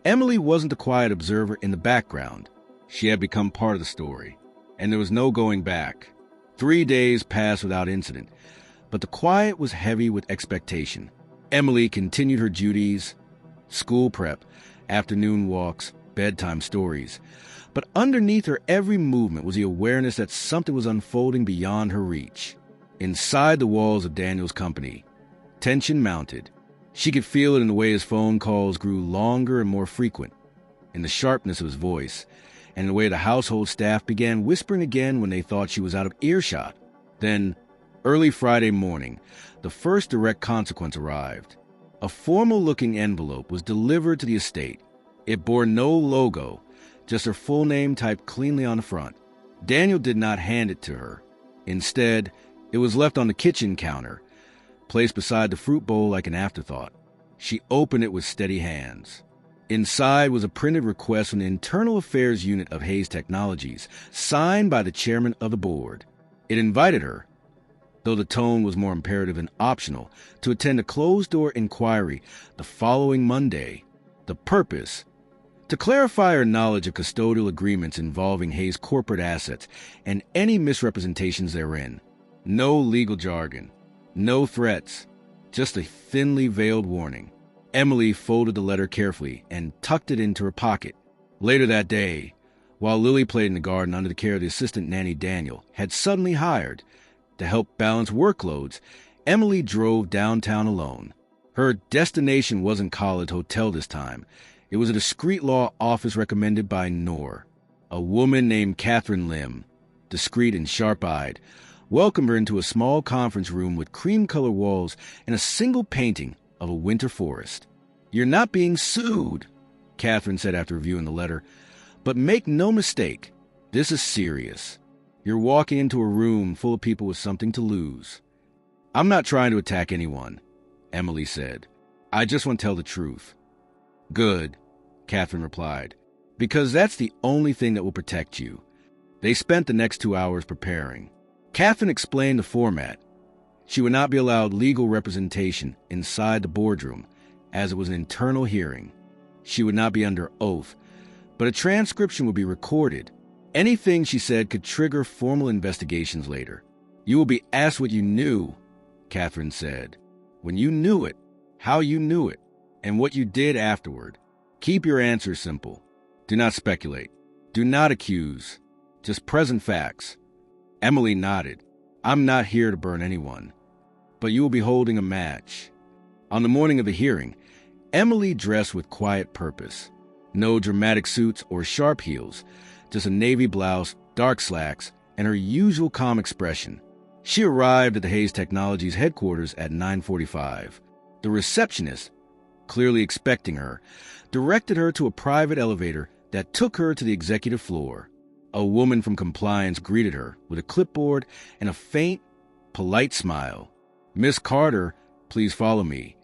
S1: Emily wasn't the quiet observer in the background. She had become part of the story, and there was no going back. 3 days passed without incident, but the quiet was heavy with expectation. Emily continued her duties, school prep, afternoon walks, bedtime stories. But underneath her every movement was the awareness that something was unfolding beyond her reach. Inside the walls of Daniel's company, tension mounted. She could feel it in the way his phone calls grew longer and more frequent, in the sharpness of his voice, and in the way the household staff began whispering again when they thought she was out of earshot. Then, early Friday morning, the first direct consequence arrived. A formal-looking envelope was delivered to the estate. It bore no logo, just her full name typed cleanly on the front. Daniel did not hand it to her. Instead, it was left on the kitchen counter, placed beside the fruit bowl like an afterthought. She opened it with steady hands. Inside was a printed request from the Internal Affairs Unit of Hayes Technologies, signed by the chairman of the board. It invited her, though the tone was more imperative than optional, to attend a closed-door inquiry the following Monday. The purpose: to clarify her knowledge of custodial agreements involving Hayes' corporate assets and any misrepresentations therein. No legal jargon. No threats, just a thinly veiled warning. Emily folded the letter carefully and tucked it into her pocket. Later that day, while Lily played in the garden under the care of the assistant nanny Daniel had suddenly hired to help balance workloads, Emily drove downtown alone. Her destination wasn't College Hotel this time. It was a discreet law office recommended by Noor, a woman named Catherine Lim, discreet and sharp-eyed, welcomed her into a small conference room with cream-colored walls and a single painting of a winter forest. "You're not being sued," Catherine said after reviewing the letter, "but make no mistake, this is serious. You're walking into a room full of people with something to lose." "I'm not trying to attack anyone," Emily said. "I just want to tell the truth." "Good," Catherine replied, "because that's the only thing that will protect you." They spent the next 2 hours preparing. Catherine explained the format. She would not be allowed legal representation inside the boardroom, as it was an internal hearing. She would not be under oath, but a transcription would be recorded. Anything she said could trigger formal investigations later. "You will be asked what you knew," Catherine said. "When you knew it, how you knew it, and what you did afterward. Keep your answers simple. Do not speculate. Do not accuse. Just present facts." Emily nodded. "I'm not here to burn anyone. But you will be holding a match." On the morning of the hearing, Emily dressed with quiet purpose. No dramatic suits or sharp heels, just a navy blouse, dark slacks, and her usual calm expression. She arrived at the Hayes Technologies headquarters at 9:45. The receptionist, clearly expecting her, directed her to a private elevator that took her to the executive floor. A woman from compliance greeted her with a clipboard and a faint, polite smile. "Miss Carter, please follow me."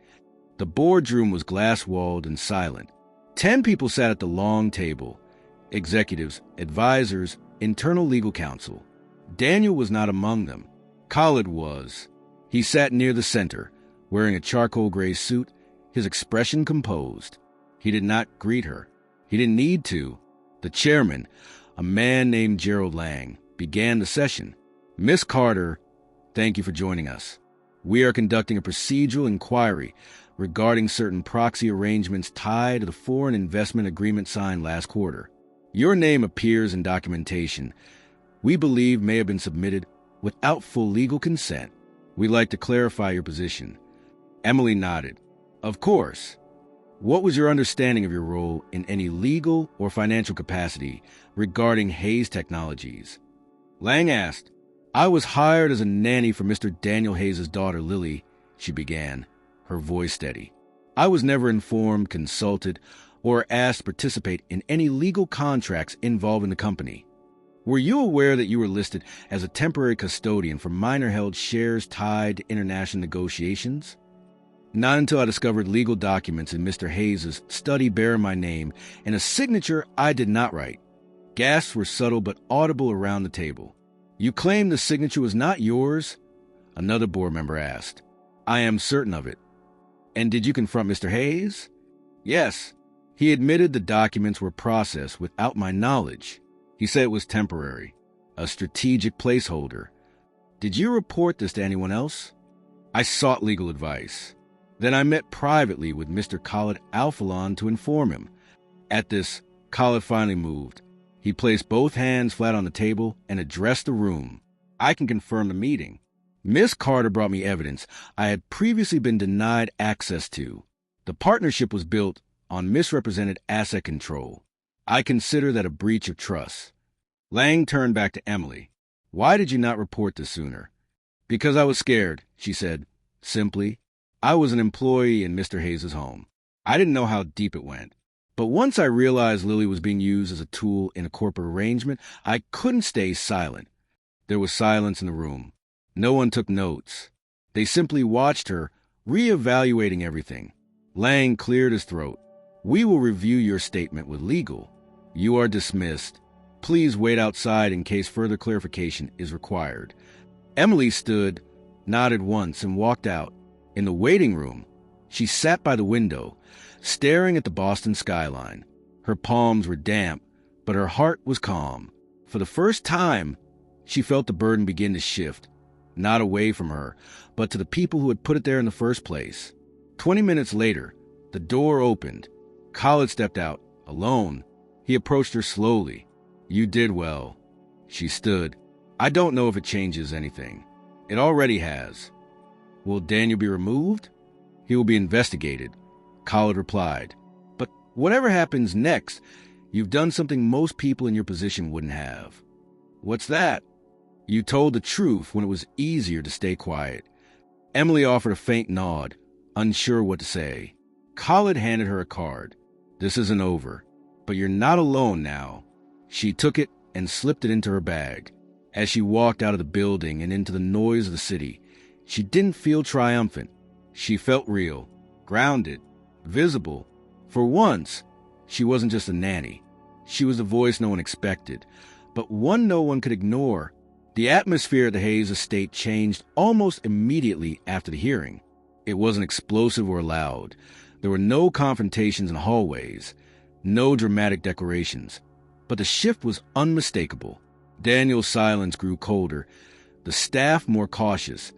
S1: The boardroom was glass-walled and silent. 10 people sat at the long table: executives, advisors, internal legal counsel. Daniel was not among them. Khalid was. He sat near the center, wearing a charcoal gray suit, his expression composed. He did not greet her. He didn't need to. The chairman, a man named Gerald Lang, began the session. "Miss Carter, thank you for joining us. We are conducting a procedural inquiry regarding certain proxy arrangements tied to the foreign investment agreement signed last quarter. Your name appears in documentation we believe may have been submitted without full legal consent. We'd like to clarify your position." Emily nodded. "Of course. What was your understanding of your role in any legal or financial capacity regarding Hayes Technologies?" Lang asked. "I was hired as a nanny for Mr. Daniel Hayes' daughter, Lily," she began, her voice steady. "I was never informed, consulted, or asked to participate in any legal contracts involving the company. Were you aware that you were listed as a temporary custodian for minor-held shares tied to international negotiations?" Not until I discovered legal documents in Mr. Hayes' study bearing my name and a signature I did not write. Gasps were subtle but audible around the table. You claim the signature was not yours? Another board member asked. I am certain of it. And did you confront Mr. Hayes? Yes. He admitted the documents were processed without my knowledge. He said it was temporary, a strategic placeholder. Did you report this to anyone else? I sought legal advice. Then I met privately with Mr. Khalid Alphalon to inform him. At this, Khalid finally moved. He placed both hands flat on the table and addressed the room. I can confirm the meeting. Miss Carter brought me evidence I had previously been denied access to. The partnership was built on misrepresented asset control. I consider that a breach of trust. Lang turned back to Emily. Why did you not report this sooner? Because I was scared, she said, simply. I was an employee in Mr. Hayes' home. I didn't know how deep it went. But once I realized Lily was being used as a tool in a corporate arrangement, I couldn't stay silent. There was silence in the room. No one took notes. They simply watched her, reevaluating everything. Lang cleared his throat. We will review your statement with legal. You are dismissed. Please wait outside in case further clarification is required. Emily stood, nodded once, and walked out. In the waiting room, she sat by the window, staring at the Boston skyline. Her palms were damp, but her heart was calm. For the first time, she felt the burden begin to shift, not away from her, but to the people who had put it there in the first place. 20 minutes later, the door opened. Khalid stepped out, alone. He approached her slowly. You did well. She stood. I don't know if it changes anything. It already has. Will Daniel be removed? He will be investigated, Khalid replied. But whatever happens next, you've done something most people in your position wouldn't have. What's that? You told the truth when it was easier to stay quiet. Emily offered a faint nod, unsure what to say. Khalid handed her a card. This isn't over, but you're not alone now. She took it and slipped it into her bag. As she walked out of the building and into the noise of the city, she didn't feel triumphant. She felt real, grounded, visible. For once, she wasn't just a nanny. She was the voice no one expected, but one no one could ignore. The atmosphere at the Hayes estate changed almost immediately after the hearing. It wasn't explosive or loud. There were no confrontations in hallways, no dramatic declarations. But the shift was unmistakable. Daniel's silence grew colder, the staff more cautious,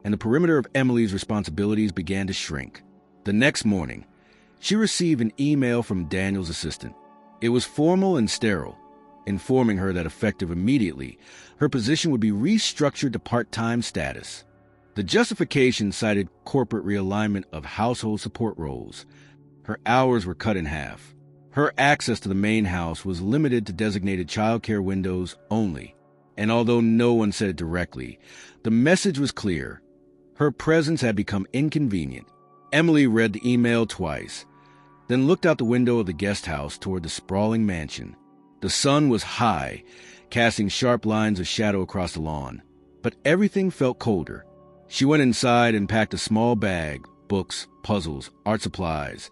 S1: and the perimeter of Emily's responsibilities began to shrink. The next morning, she received an email from Daniel's assistant. It was formal and sterile, informing her that effective immediately, her position would be restructured to part-time status. The justification cited corporate realignment of household support roles. Her hours were cut in half. Her access to the main house was limited to designated childcare windows only. And although no one said it directly, the message was clear. Her presence had become inconvenient. Emily read the email twice, then looked out the window of the guest house toward the sprawling mansion. The sun was high, casting sharp lines of shadow across the lawn. But everything felt colder. She went inside and packed a small bag, books, puzzles, art supplies,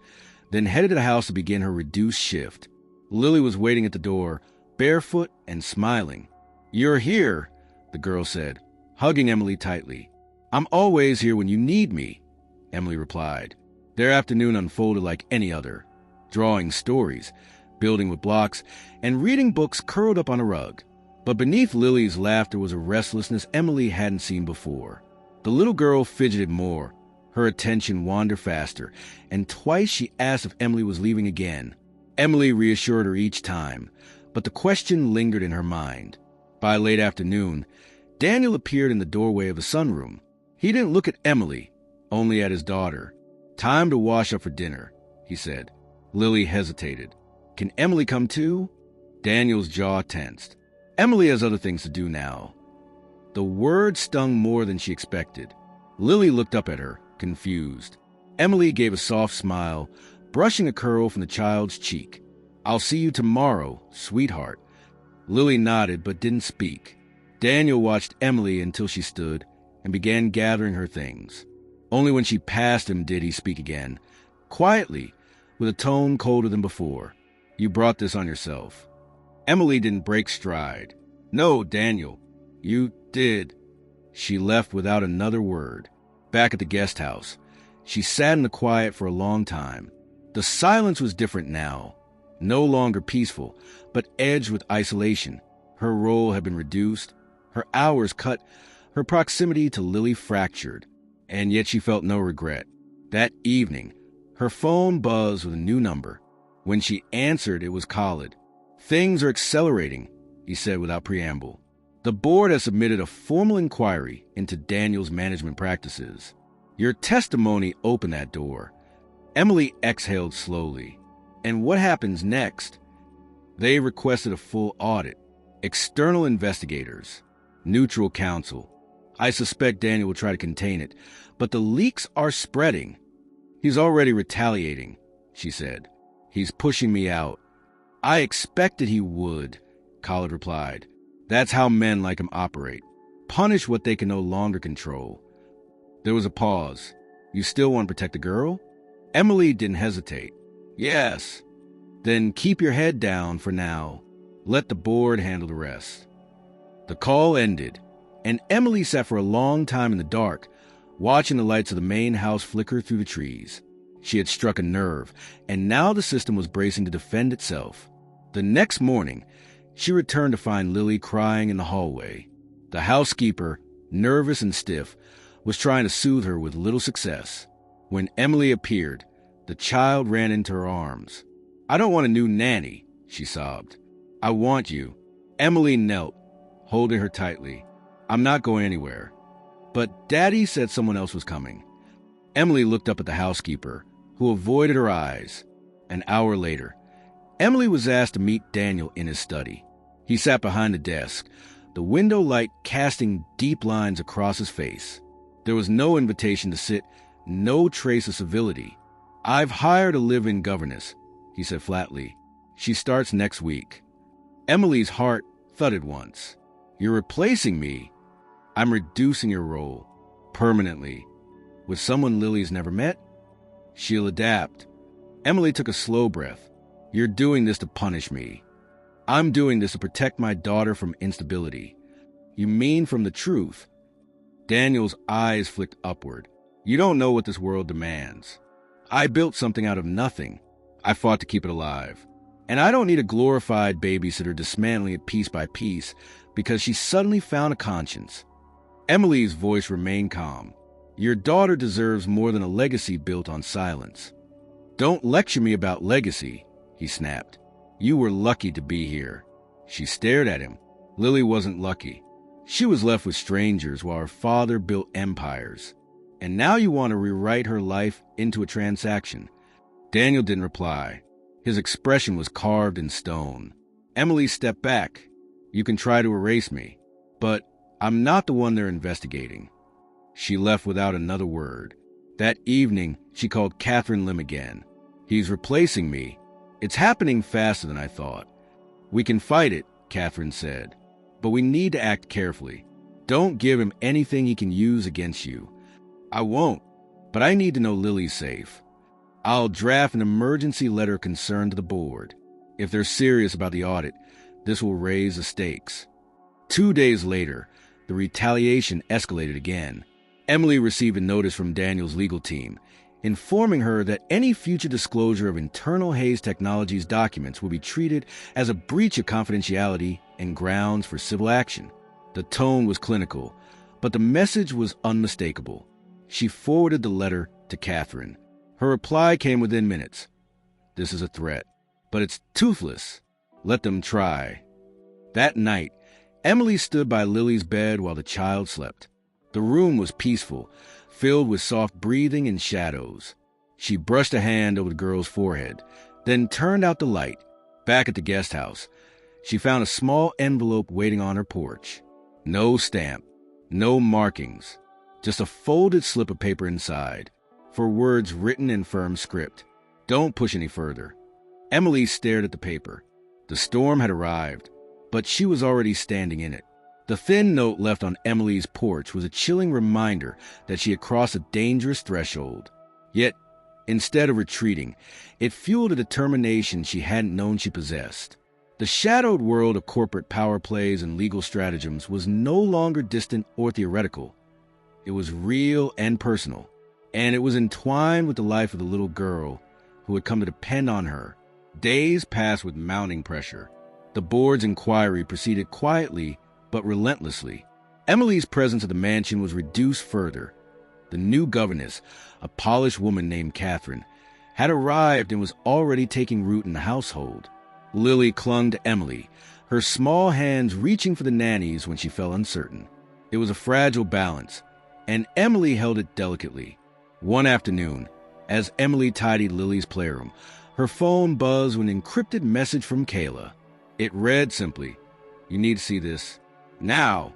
S1: then headed to the house to begin her reduced shift. Lily was waiting at the door, barefoot and smiling. You're here, the girl said, hugging Emily tightly. I'm always here when you need me, Emily replied. Their afternoon unfolded like any other, drawing stories, building with blocks, and reading books curled up on a rug. But beneath Lily's laughter was a restlessness Emily hadn't seen before. The little girl fidgeted more. Her attention wandered faster, and twice she asked if Emily was leaving again. Emily reassured her each time, but the question lingered in her mind. By late afternoon, Daniel appeared in the doorway of the sunroom. He didn't look at Emily, only at his daughter. Time to wash up for dinner, he said. Lily hesitated. Can Emily come too? Daniel's jaw tensed. Emily has other things to do now. The word stung more than she expected. Lily looked up at her, confused. Emily gave a soft smile, brushing a curl from the child's cheek. I'll see you tomorrow, sweetheart. Lily nodded but didn't speak. Daniel watched Emily until she stood and began gathering her things. Only when she passed him did he speak again, quietly, with a tone colder than before. "You brought this on yourself." Emily didn't break stride. "No, Daniel, you did." She left without another word. Back at the guest house, she sat in the quiet for a long time. The silence was different now, no longer peaceful, but edged with isolation. Her role had been reduced, her hours cut, her proximity to Lily fractured, and yet she felt no regret. That evening, her phone buzzed with a new number. When she answered, it was Khalid. "Things are accelerating," he said without preamble. "The board has submitted a formal inquiry into Daniel's management practices. Your testimony opened that door." Emily exhaled slowly. "And what happens next?" "They requested a full audit. External investigators. Neutral counsel. I suspect Daniel will try to contain it, but the leaks are spreading." "He's already retaliating," she said. "He's pushing me out." "I expected he would," Khalid replied. "That's how men like him operate. Punish what they can no longer control." There was a pause. "You still want to protect the girl?" Emily didn't hesitate. "Yes." "Then keep your head down for now. Let the board handle the rest." The call ended, and Emily sat for a long time in the dark, watching the lights of the main house flicker through the trees. She had struck a nerve, and now the system was bracing to defend itself. The next morning, she returned to find Lily crying in the hallway. The housekeeper, nervous and stiff, was trying to soothe her with little success. When Emily appeared, the child ran into her arms. "I don't want a new nanny," she sobbed. "I want you." Emily knelt, holding her tightly. "I'm not going anywhere." "But Daddy said someone else was coming." Emily looked up at the housekeeper, who avoided her eyes. An hour later, Emily was asked to meet Daniel in his study. He sat behind the desk, the window light casting deep lines across his face. There was no invitation to sit, no trace of civility. "I've hired a live-in governess," he said flatly. "She starts next week." Emily's heart thudded once. "You're replacing me?" "I'm reducing your role. Permanently. With someone Lily's never met?" "She'll adapt." Emily took a slow breath. "You're doing this to punish me." "I'm doing this to protect my daughter from instability." "You mean from the truth?" Daniel's eyes flicked upward. "You don't know what this world demands. I built something out of nothing. I fought to keep it alive. And I don't need a glorified babysitter dismantling it piece by piece because she suddenly found a conscience." Emily's voice remained calm. "Your daughter deserves more than a legacy built on silence." "Don't lecture me about legacy," he snapped. "You were lucky to be here." She stared at him. Lily wasn't lucky. She was left with strangers while her father built empires. And now you want to rewrite her life into a transaction. Daniel didn't reply. His expression was carved in stone. Emily stepped back. "You can try to erase me, but I'm not the one they're investigating." She left without another word. That evening, she called Catherine Lim again. "He's replacing me. It's happening faster than I thought." "We can fight it," Catherine said, "but we need to act carefully. Don't give him anything he can use against you." "I won't, but I need to know Lily's safe. I'll draft an emergency letter of concern to the board. If they're serious about the audit, this will raise the stakes." 2 days later, the retaliation escalated again. Emily received a notice from Daniel's legal team, informing her that any future disclosure of internal Hayes Technologies documents will be treated as a breach of confidentiality and grounds for civil action. The tone was clinical, but the message was unmistakable. She forwarded the letter to Catherine. Her reply came within minutes. "This is a threat, but it's toothless. Let them try." That night, Emily stood by Lily's bed while the child slept. The room was peaceful, filled with soft breathing and shadows. She brushed a hand over the girl's forehead, then turned out the light. Back at the guest house, she found a small envelope waiting on her porch. No stamp, no markings, just a folded slip of paper inside, for words written in firm script. "Don't push any further." Emily stared at the paper. The storm had arrived, but she was already standing in it. The thin note left on Emily's porch was a chilling reminder that she had crossed a dangerous threshold. Yet, instead of retreating, it fueled a determination she hadn't known she possessed. The shadowed world of corporate power plays and legal stratagems was no longer distant or theoretical. It was real and personal, and it was entwined with the life of the little girl who had come to depend on her. Days passed with mounting pressure. The board's inquiry proceeded quietly but relentlessly. Emily's presence at the mansion was reduced further. The new governess, a polished woman named Catherine, had arrived and was already taking root in the household. Lily clung to Emily, her small hands reaching for the nannies when she felt uncertain. It was a fragile balance, and Emily held it delicately. One afternoon, as Emily tidied Lily's playroom, her phone buzzed with an encrypted message from Kayla. It read simply, "You need to see this now."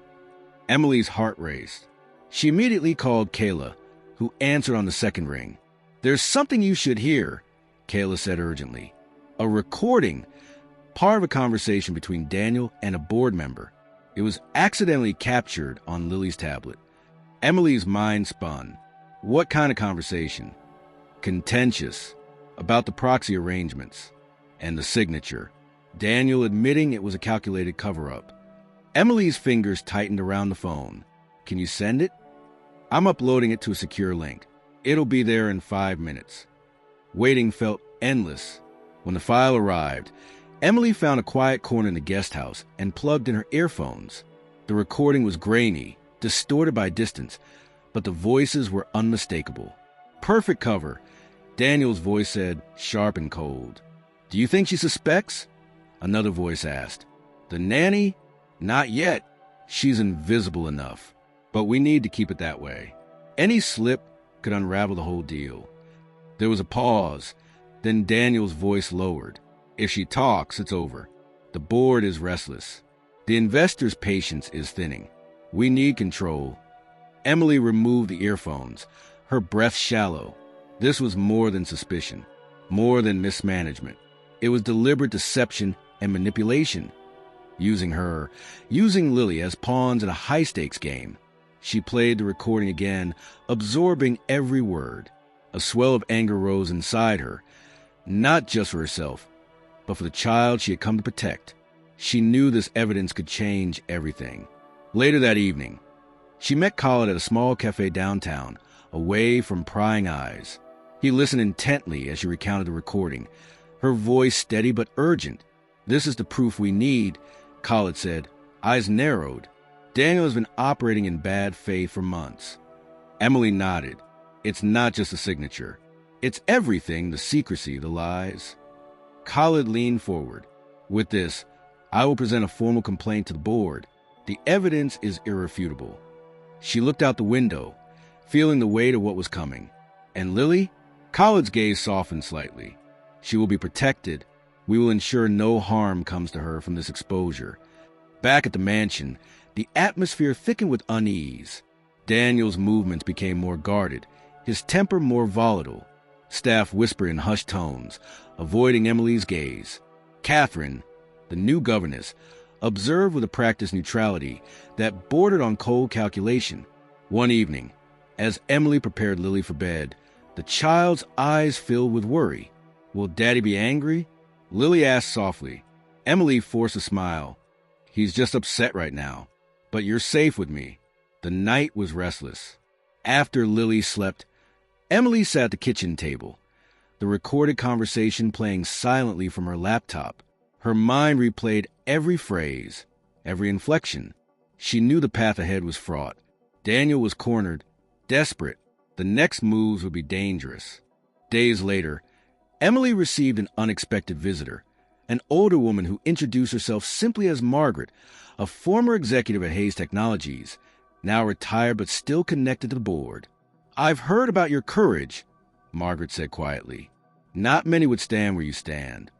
S1: Emily's heart raced. She immediately called Kayla, who answered on the second ring. "There's something you should hear," Kayla said urgently. A recording, part of a conversation between Daniel and a board member. It was accidentally captured on Lily's tablet. Emily's mind spun. What kind of conversation? Contentious, about the proxy arrangements, and the signature. Daniel admitting it was a calculated cover-up. Emily's fingers tightened around the phone. "Can you send it?" "I'm uploading it to a secure link. It'll be there in 5 minutes." Waiting felt endless. When the file arrived, Emily found a quiet corner in the guest house and plugged in her earphones. The recording was grainy, distorted by distance, but the voices were unmistakable. Perfect cover. Daniel's voice said, sharp and cold. "Do you think she suspects?" Another voice asked. "The nanny? Not yet. She's invisible enough. But we need to keep it that way. Any slip could unravel the whole deal." There was a pause. Then Daniel's voice lowered. "If she talks, it's over. The board is restless. The investor's patience is thinning. We need control." Emily removed the earphones, her breath shallow. This was more than suspicion, more than mismanagement. It was deliberate deception and manipulation. Using Lily as pawns in a high-stakes game. She played the recording again, absorbing every word. A swell of anger rose inside her, not just for herself, but for the child she had come to protect. She knew this evidence could change everything. Later that evening, she met Khalid at a small cafe downtown, away from prying eyes. He listened intently as she recounted the recording, her voice steady but urgent. "This is the proof we need," Khalid said, eyes narrowed. "Daniel has been operating in bad faith for months." Emily nodded. "It's not just a signature. It's everything, the secrecy, the lies." Khalid leaned forward. "With this, I will present a formal complaint to the board. The evidence is irrefutable." She looked out the window, feeling the weight of what was coming. "And Lily?" Khalid's gaze softened slightly. "She will be protected. We will ensure no harm comes to her from this exposure." Back at the mansion, the atmosphere thickened with unease. Daniel's movements became more guarded, his temper more volatile. Staff whispered in hushed tones, avoiding Emily's gaze. Catherine, the new governess, observed with a practiced neutrality that bordered on cold calculation. One evening, as Emily prepared Lily for bed, the child's eyes filled with worry. "Will Daddy be angry?" Lily asked softly. Emily forced a smile. "He's just upset right now. But you're safe with me." The night was restless. After Lily slept, Emily sat at the kitchen table, the recorded conversation playing silently from her laptop. Her mind replayed every phrase, every inflection. She knew the path ahead was fraught. Daniel was cornered, desperate. The next moves would be dangerous. Days later, Emily received an unexpected visitor, an older woman who introduced herself simply as Margaret, a former executive at Hayes Technologies, now retired but still connected to the board. "I've heard about your courage," Margaret said quietly. "Not many would stand where you stand."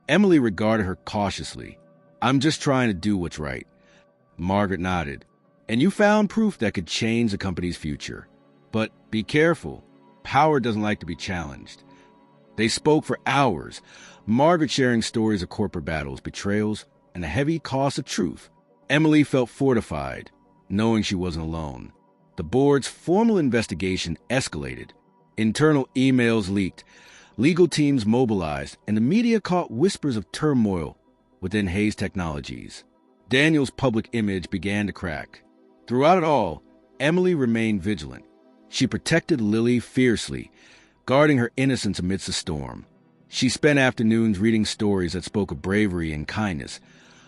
S1: Emily regarded her cautiously. "I'm just trying to do what's right." Margaret nodded. "And you found proof that could change the company's future. But be careful. Power doesn't like to be challenged." They spoke for hours, Margaret sharing stories of corporate battles, betrayals, and the heavy cost of truth. Emily felt fortified, knowing she wasn't alone. The board's formal investigation escalated. Internal emails leaked, legal teams mobilized, and the media caught whispers of turmoil within Hayes Technologies. Daniel's public image began to crack. Throughout it all, Emily remained vigilant. She protected Lily fiercely, guarding her innocence amidst the storm. She spent afternoons reading stories that spoke of bravery and kindness,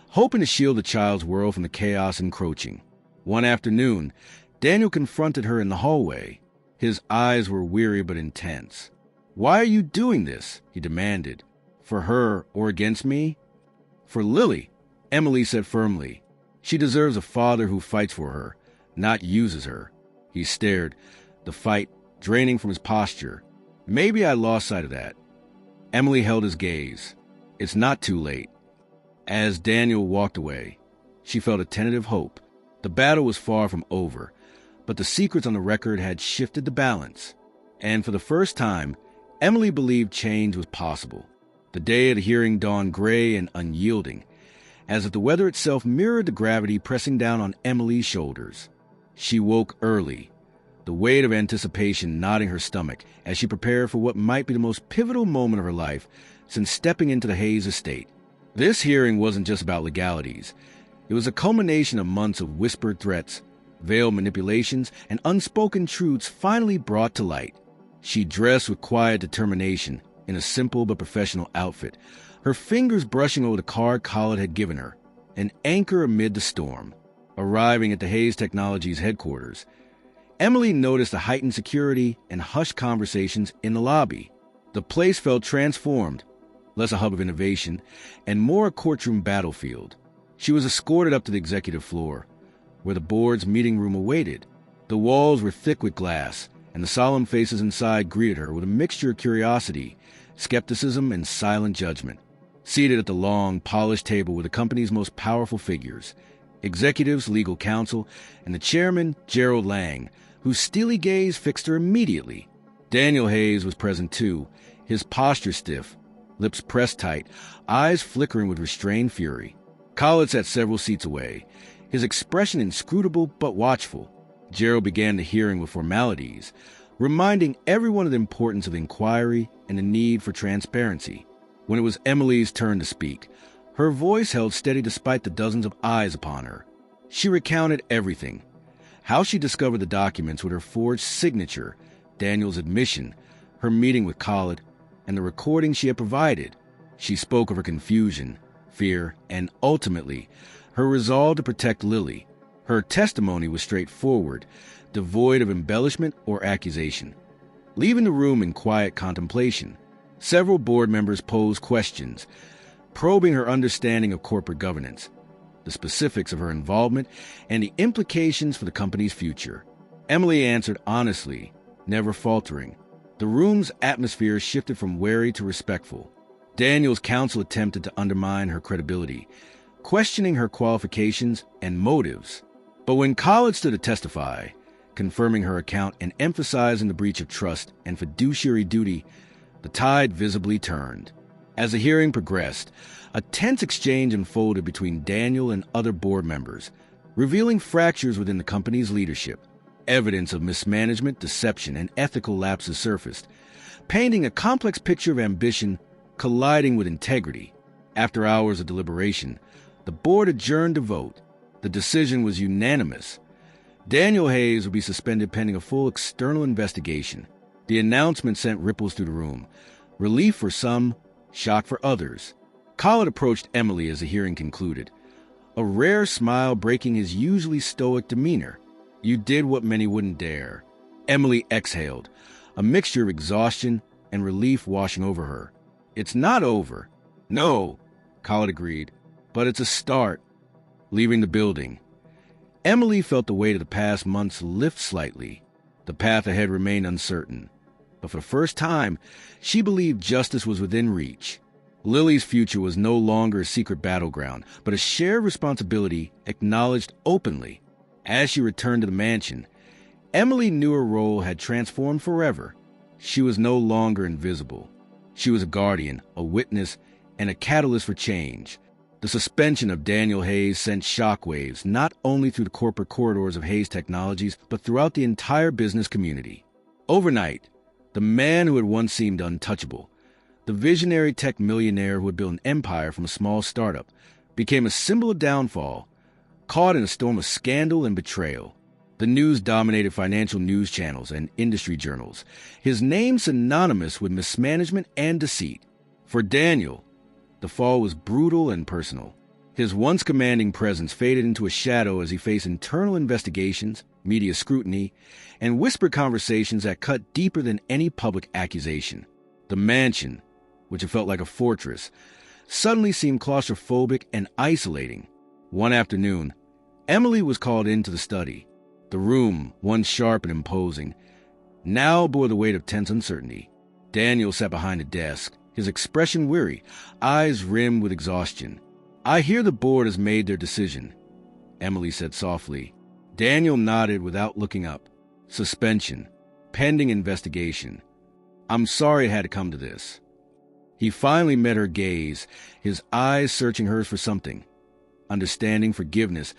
S1: hoping to shield the child's world from the chaos encroaching. One afternoon, Daniel confronted her in the hallway. His eyes were weary but intense. "Why are you doing this?" he demanded. "For her or against me?" "For Lily," Emily said firmly. "She deserves a father who fights for her, not uses her." He stared, the fight draining from his posture. "Maybe I lost sight of that." Emily held his gaze. "It's not too late." As Daniel walked away, she felt a tentative hope. The battle was far from over, but the secrets on the record had shifted the balance. And for the first time, Emily believed change was possible. The day of the hearing dawned gray and unyielding, as if the weather itself mirrored the gravity pressing down on Emily's shoulders. She woke early, the weight of anticipation knotting her stomach as she prepared for what might be the most pivotal moment of her life since stepping into the Hayes estate. This hearing wasn't just about legalities. It was a culmination of months of whispered threats, veiled manipulations, and unspoken truths finally brought to light. She dressed with quiet determination in a simple but professional outfit, her fingers brushing over the card Khaled had given her, an anchor amid the storm. Arriving at the Hayes Technologies headquarters, Emily noticed the heightened security and hushed conversations in the lobby. The place felt transformed, less a hub of innovation, and more a courtroom battlefield. She was escorted up to the executive floor, where the board's meeting room awaited. The walls were thick with glass, and the solemn faces inside greeted her with a mixture of curiosity, skepticism, and silent judgment. Seated at the long, polished table were the company's most powerful figures, executives, legal counsel, and the chairman, Gerald Lang, whose steely gaze fixed her immediately. Daniel Hayes was present too, his posture stiff, lips pressed tight, eyes flickering with restrained fury. Khaled sat several seats away, his expression inscrutable but watchful. Gerald began the hearing with formalities, reminding everyone of the importance of the inquiry and the need for transparency. When it was Emily's turn to speak, her voice held steady despite the dozens of eyes upon her. She recounted everything: how she discovered the documents with her forged signature, Daniel's admission, her meeting with Khaled, and the recording she had provided. She spoke of her confusion, fear, and ultimately, her resolve to protect Lily. Her testimony was straightforward, devoid of embellishment or accusation. Leaving the room in quiet contemplation, several board members posed questions, probing her understanding of corporate governance, the specifics of her involvement, and the implications for the company's future. Emily answered honestly, never faltering. The room's atmosphere shifted from wary to respectful. Daniel's counsel attempted to undermine her credibility, questioning her qualifications and motives. But when Khaled stood to testify, confirming her account and emphasizing the breach of trust and fiduciary duty, the tide visibly turned. As the hearing progressed, a tense exchange unfolded between Daniel and other board members, revealing fractures within the company's leadership. Evidence of mismanagement, deception, and ethical lapses surfaced, painting a complex picture of ambition colliding with integrity. After hours of deliberation, the board adjourned to vote. The decision was unanimous. Daniel Hayes would be suspended pending a full external investigation. The announcement sent ripples through the room. Relief for some, shock for others. Khaled approached Emily as the hearing concluded, a rare smile breaking his usually stoic demeanor. "You did what many wouldn't dare." Emily exhaled, a mixture of exhaustion and relief washing over her. "It's not over." "No," Khaled agreed, "but it's a start." Leaving the building, Emily felt the weight of the past months lift slightly. The path ahead remained uncertain, but for the first time, she believed justice was within reach. Lily's future was no longer a secret battleground, but a shared responsibility acknowledged openly. As she returned to the mansion, Emily knew her role had transformed forever. She was no longer invisible. She was a guardian, a witness, and a catalyst for change. The suspension of Daniel Hayes sent shockwaves not only through the corporate corridors of Hayes Technologies, but throughout the entire business community. Overnight, the man who had once seemed untouchable, the visionary tech millionaire who had built an empire from a small startup, became a symbol of downfall, caught in a storm of scandal and betrayal. The news dominated financial news channels and industry journals, his name synonymous with mismanagement and deceit. For Daniel, the fall was brutal and personal. His once commanding presence faded into a shadow as he faced internal investigations, media scrutiny, and whispered conversations that cut deeper than any public accusation. The mansion, which had felt like a fortress, suddenly seemed claustrophobic and isolating. One afternoon, Emily was called into the study. The room, once sharp and imposing, now bore the weight of tense uncertainty. Daniel sat behind a desk, his expression weary, eyes rimmed with exhaustion. "I hear the board has made their decision," Emily said softly. Daniel nodded without looking up. "Suspension. Pending investigation. I'm sorry it had to come to this." He finally met her gaze, his eyes searching hers for something. Understanding, forgiveness,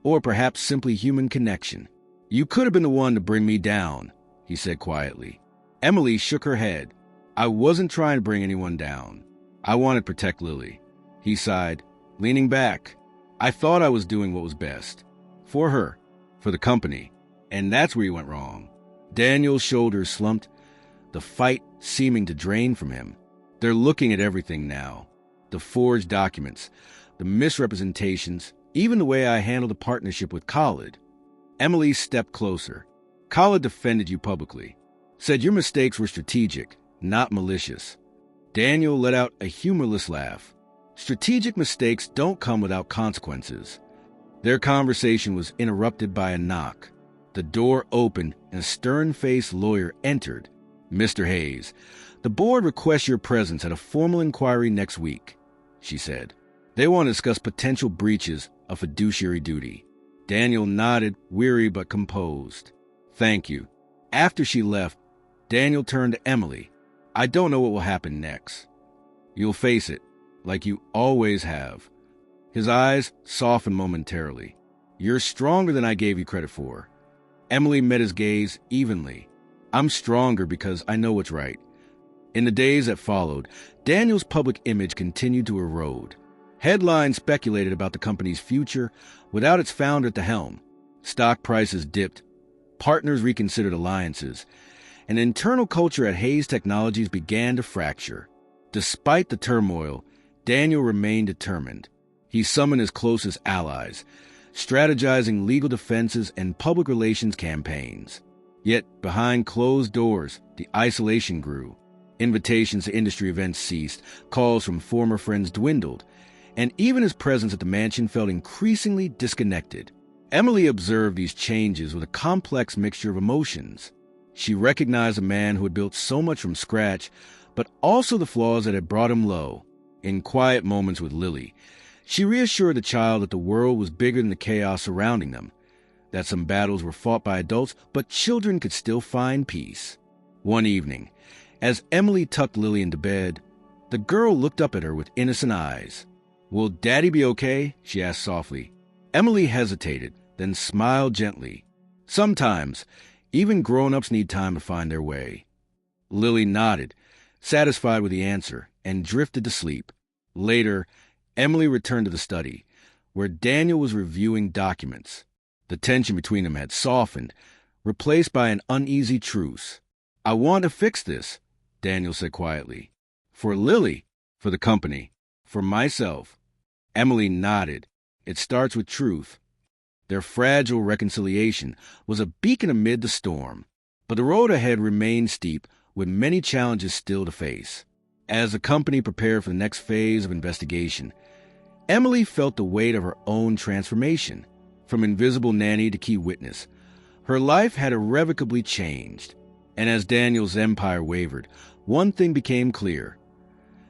S1: or perhaps simply human connection. "You could have been the one to bring me down," he said quietly. Emily shook her head. "I wasn't trying to bring anyone down. I wanted to protect Lily." He sighed, leaning back. "I thought I was doing what was best. For her, for the company. And that's where you went wrong." Daniel's shoulders slumped, the fight seeming to drain from him. "They're looking at everything now. The forged documents, the misrepresentations, even the way I handled the partnership with Khalid." Emily stepped closer. "Khalid defended you publicly. Said your mistakes were strategic, not malicious." Daniel let out a humorless laugh. "Strategic mistakes don't come without consequences." Their conversation was interrupted by a knock. The door opened and a stern-faced lawyer entered. "Mr. Hayes, the board requests your presence at a formal inquiry next week," she said. "They want to discuss potential breaches of fiduciary duty." Daniel nodded, weary but composed. "Thank you." After she left, Daniel turned to Emily. "I don't know what will happen next. You'll face it, like you always have." His eyes softened momentarily. "You're stronger than I gave you credit for." Emily met his gaze evenly. "I'm stronger because I know what's right." In the days that followed, Daniel's public image continued to erode. Headlines speculated about the company's future without its founder at the helm. Stock prices dipped, partners reconsidered alliances, and internal culture at Hayes Technologies began to fracture. Despite the turmoil, Daniel remained determined. He summoned his closest allies, strategizing legal defenses and public relations campaigns. Yet, behind closed doors, the isolation grew. Invitations to industry events ceased, calls from former friends dwindled, and even his presence at the mansion felt increasingly disconnected. Emily observed these changes with a complex mixture of emotions. She recognized a man who had built so much from scratch, but also the flaws that had brought him low. In quiet moments with Lily, she reassured the child that the world was bigger than the chaos surrounding them, that some battles were fought by adults, but children could still find peace. One evening, as Emily tucked Lily into bed, the girl looked up at her with innocent eyes. "Will Daddy be okay?" she asked softly. Emily hesitated, then smiled gently. "Sometimes, even grown-ups need time to find their way." Lily nodded, satisfied with the answer, and drifted to sleep. Later, Emily returned to the study, where Daniel was reviewing documents. The tension between them had softened, replaced by an uneasy truce. "I want to fix this," Daniel said quietly. "For Lily, for the company, for myself." Emily nodded. "It starts with truth." Their fragile reconciliation was a beacon amid the storm, but the road ahead remained steep, with many challenges still to face. As the company prepared for the next phase of investigation, Emily felt the weight of her own transformation. From invisible nanny to key witness, her life had irrevocably changed. And as Daniel's empire wavered, one thing became clear.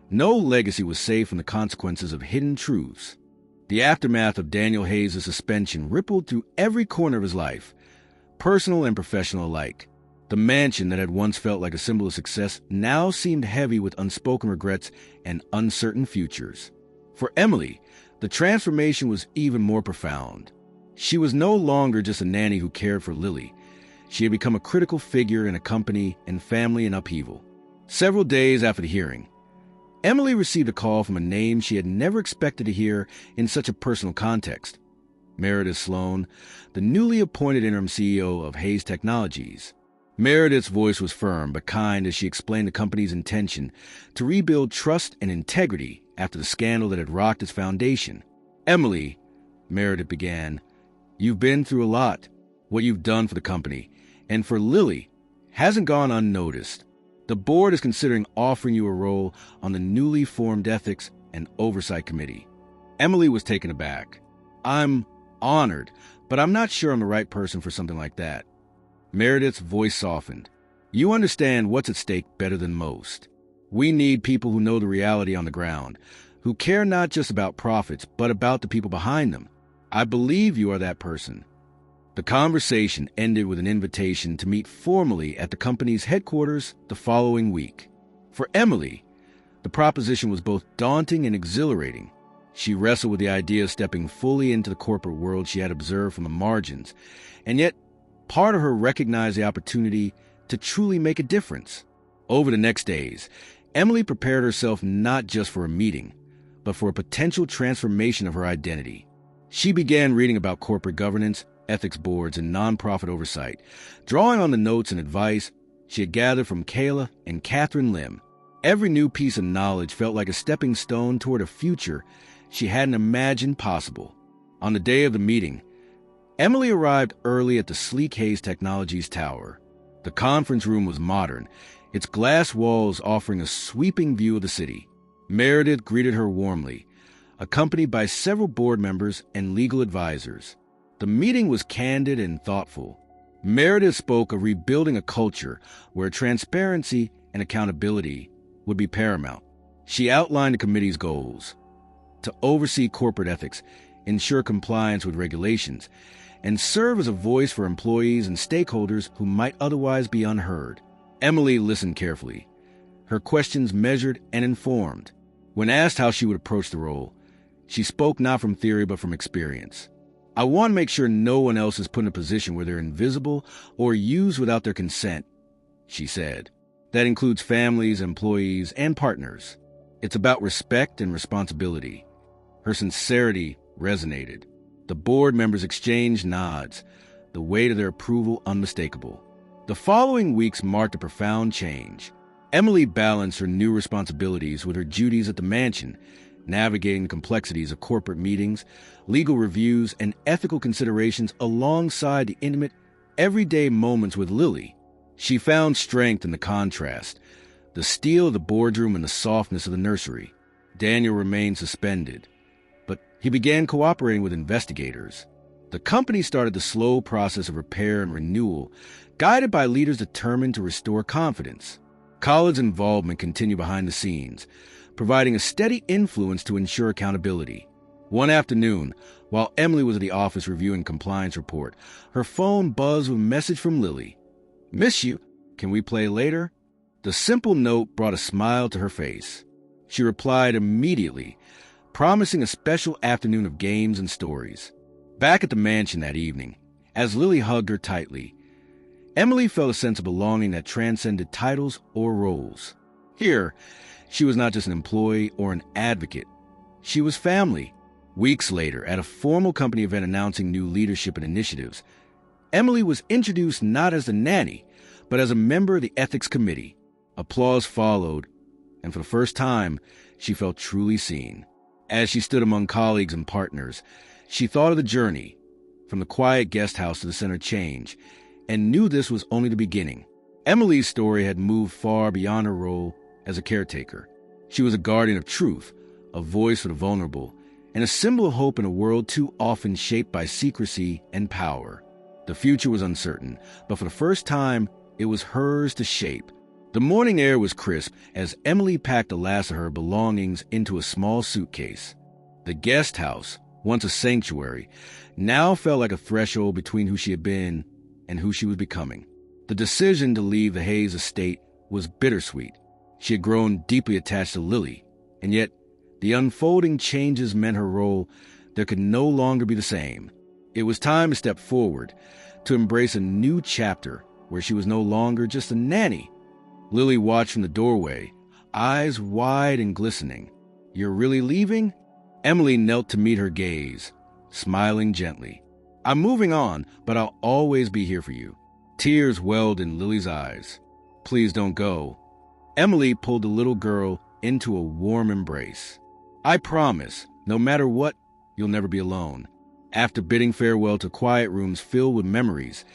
S1: No legacy was safe from the consequences of hidden truths. The aftermath of Daniel Hayes' suspension rippled through every corner of his life, personal and professional alike. The mansion that had once felt like a symbol of success now seemed heavy with unspoken regrets and uncertain futures. For Emily, The transformation was even more profound. She was no longer just a nanny who cared for Lily. She had become a critical figure in a company and family in upheaval. Several days after the hearing, Emily received a call from a name she had never expected to hear in such a personal context. Meredith Sloan, the newly appointed interim CEO of Hayes Technologies. Meredith's voice was firm but kind as she explained the company's intention to rebuild trust and integrity after the scandal that had rocked its foundation. "Emily," Meredith began, "you've been through a lot. What you've done for the company, and for Lily, hasn't gone unnoticed. The board is considering offering you a role on the newly formed Ethics and Oversight Committee." Emily was taken aback. "I'm honored, but I'm not sure I'm the right person for something like that." Meredith's voice softened. "You understand what's at stake better than most. We need people who know the reality on the ground, who care not just about profits, but about the people behind them. I believe you are that person." The conversation ended with an invitation to meet formally at the company's headquarters the following week. For Emily, the proposition was both daunting and exhilarating. She wrestled with the idea of stepping fully into the corporate world she had observed from the margins, and yet part of her recognized the opportunity to truly make a difference. Over the next days, Emily prepared herself not just for a meeting, but for a potential transformation of her identity. She began reading about corporate governance, ethics boards, and nonprofit oversight, drawing on the notes and advice she had gathered from Kayla and Catherine Lim. Every new piece of knowledge felt like a stepping stone toward a future she hadn't imagined possible. On the day of the meeting, Emily arrived early at the sleek Hayes Technologies Tower. The conference room was modern, its glass walls offering a sweeping view of the city. Meredith greeted her warmly, accompanied by several board members and legal advisors. The meeting was candid and thoughtful. Meredith spoke of rebuilding a culture where transparency and accountability would be paramount. She outlined the committee's goals: to oversee corporate ethics, ensure compliance with regulations, and serve as a voice for employees and stakeholders who might otherwise be unheard. Emily listened carefully, her questions measured and informed. When asked how she would approach the role, she spoke not from theory but from experience. "I want to make sure no one else is put in a position where they're invisible or used without their consent," she said. "That includes families, employees, and partners. It's about respect and responsibility." Her sincerity resonated. The board members exchanged nods, the weight of their approval unmistakable. The following weeks marked a profound change. Emily balanced her new responsibilities with her duties at the mansion, navigating the complexities of corporate meetings, legal reviews, and ethical considerations alongside the intimate, everyday moments with Lily. She found strength in the contrast, the steel of the boardroom and the softness of the nursery. Daniel remained suspended, but he began cooperating with investigators. The company started the slow process of repair and renewal, guided by leaders determined to restore confidence. Khaled's involvement continued behind the scenes, providing a steady influence to ensure accountability. One afternoon, while Emily was at the office reviewing a compliance report, her phone buzzed with a message from Lily. "Miss you. Can we play later?" The simple note brought a smile to her face. She replied immediately, promising a special afternoon of games and stories. Back at the mansion that evening, as Lily hugged her tightly, Emily felt a sense of belonging that transcended titles or roles. Here, she was not just an employee or an advocate. She was family. Weeks later, at a formal company event announcing new leadership and initiatives, Emily was introduced not as the nanny, but as a member of the ethics committee. Applause followed, and for the first time, she felt truly seen. As she stood among colleagues and partners, she thought of the journey, from the quiet guest house to the center change, and knew this was only the beginning. Emily's story had moved far beyond her role as a caretaker. She was a guardian of truth, a voice for the vulnerable, and a symbol of hope in a world too often shaped by secrecy and power. The future was uncertain, but for the first time, it was hers to shape. The morning air was crisp as Emily packed the last of her belongings into a small suitcase. The guest house, once a sanctuary, now felt like a threshold between who she had been and who she was becoming. The decision to leave the Hayes estate was bittersweet. She had grown deeply attached to Lily, and yet The unfolding changes meant her role there could no longer be the same. It was time to step forward, to embrace a new chapter where she was no longer just a nanny. Lily watched from the doorway, eyes wide and glistening. "You're really leaving?" Emily knelt to meet her gaze, smiling gently. "I'm moving on, but I'll always be here for you." Tears welled in Lily's eyes. "Please don't go." Emily pulled the little girl into a warm embrace. "I promise, no matter what, you'll never be alone." After bidding farewell to quiet rooms filled with memories,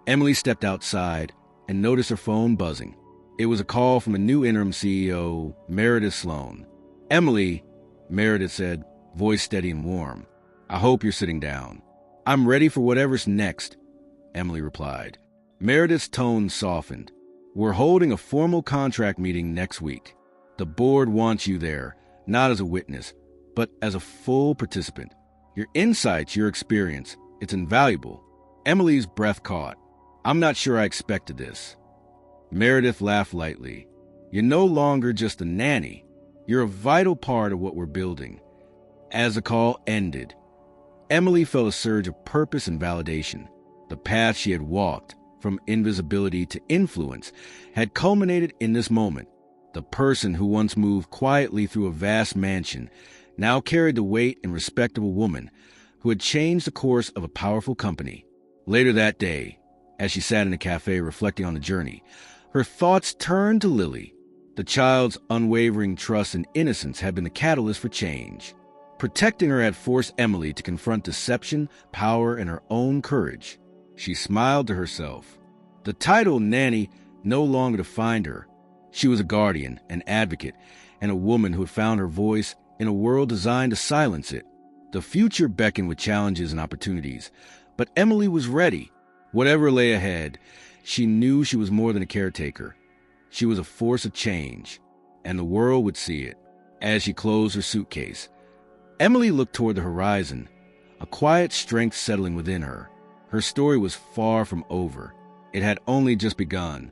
S1: Emily stepped outside and noticed her phone buzzing. It was a call from a new interim CEO, Meredith Sloan. "Emily," Meredith said, voice steady and warm, "I hope you're sitting down." "I'm ready for whatever's next," Emily replied. Meredith's tone softened. "We're holding a formal contract meeting next week. The board wants you there, not as a witness, but as a full participant. Your insights, your experience, it's invaluable." Emily's breath caught. "I'm not sure I expected this." Meredith laughed lightly. "You're no longer just a nanny. You're a vital part of what we're building." As the call ended, Emily felt a surge of purpose and validation. The path she had walked, from invisibility to influence, had culminated in this moment. The person who once moved quietly through a vast mansion now carried the weight and respect of a woman who had changed the course of a powerful company. Later that day, as she sat in a cafe reflecting on the journey, her thoughts turned to Lily. The child's unwavering trust and innocence had been the catalyst for change. Protecting her had forced Emily to confront deception, power, and her own courage. She smiled to herself. The title Nanny no longer defined her. She was a guardian, an advocate, and a woman who had found her voice in a world designed to silence it. The future beckoned with challenges and opportunities, but Emily was ready. Whatever lay ahead, she knew she was more than a caretaker. She was a force of change, and the world would see it. As she closed her suitcase, Emily looked toward the horizon, a quiet strength settling within her. Her story was far from over. It had only just begun.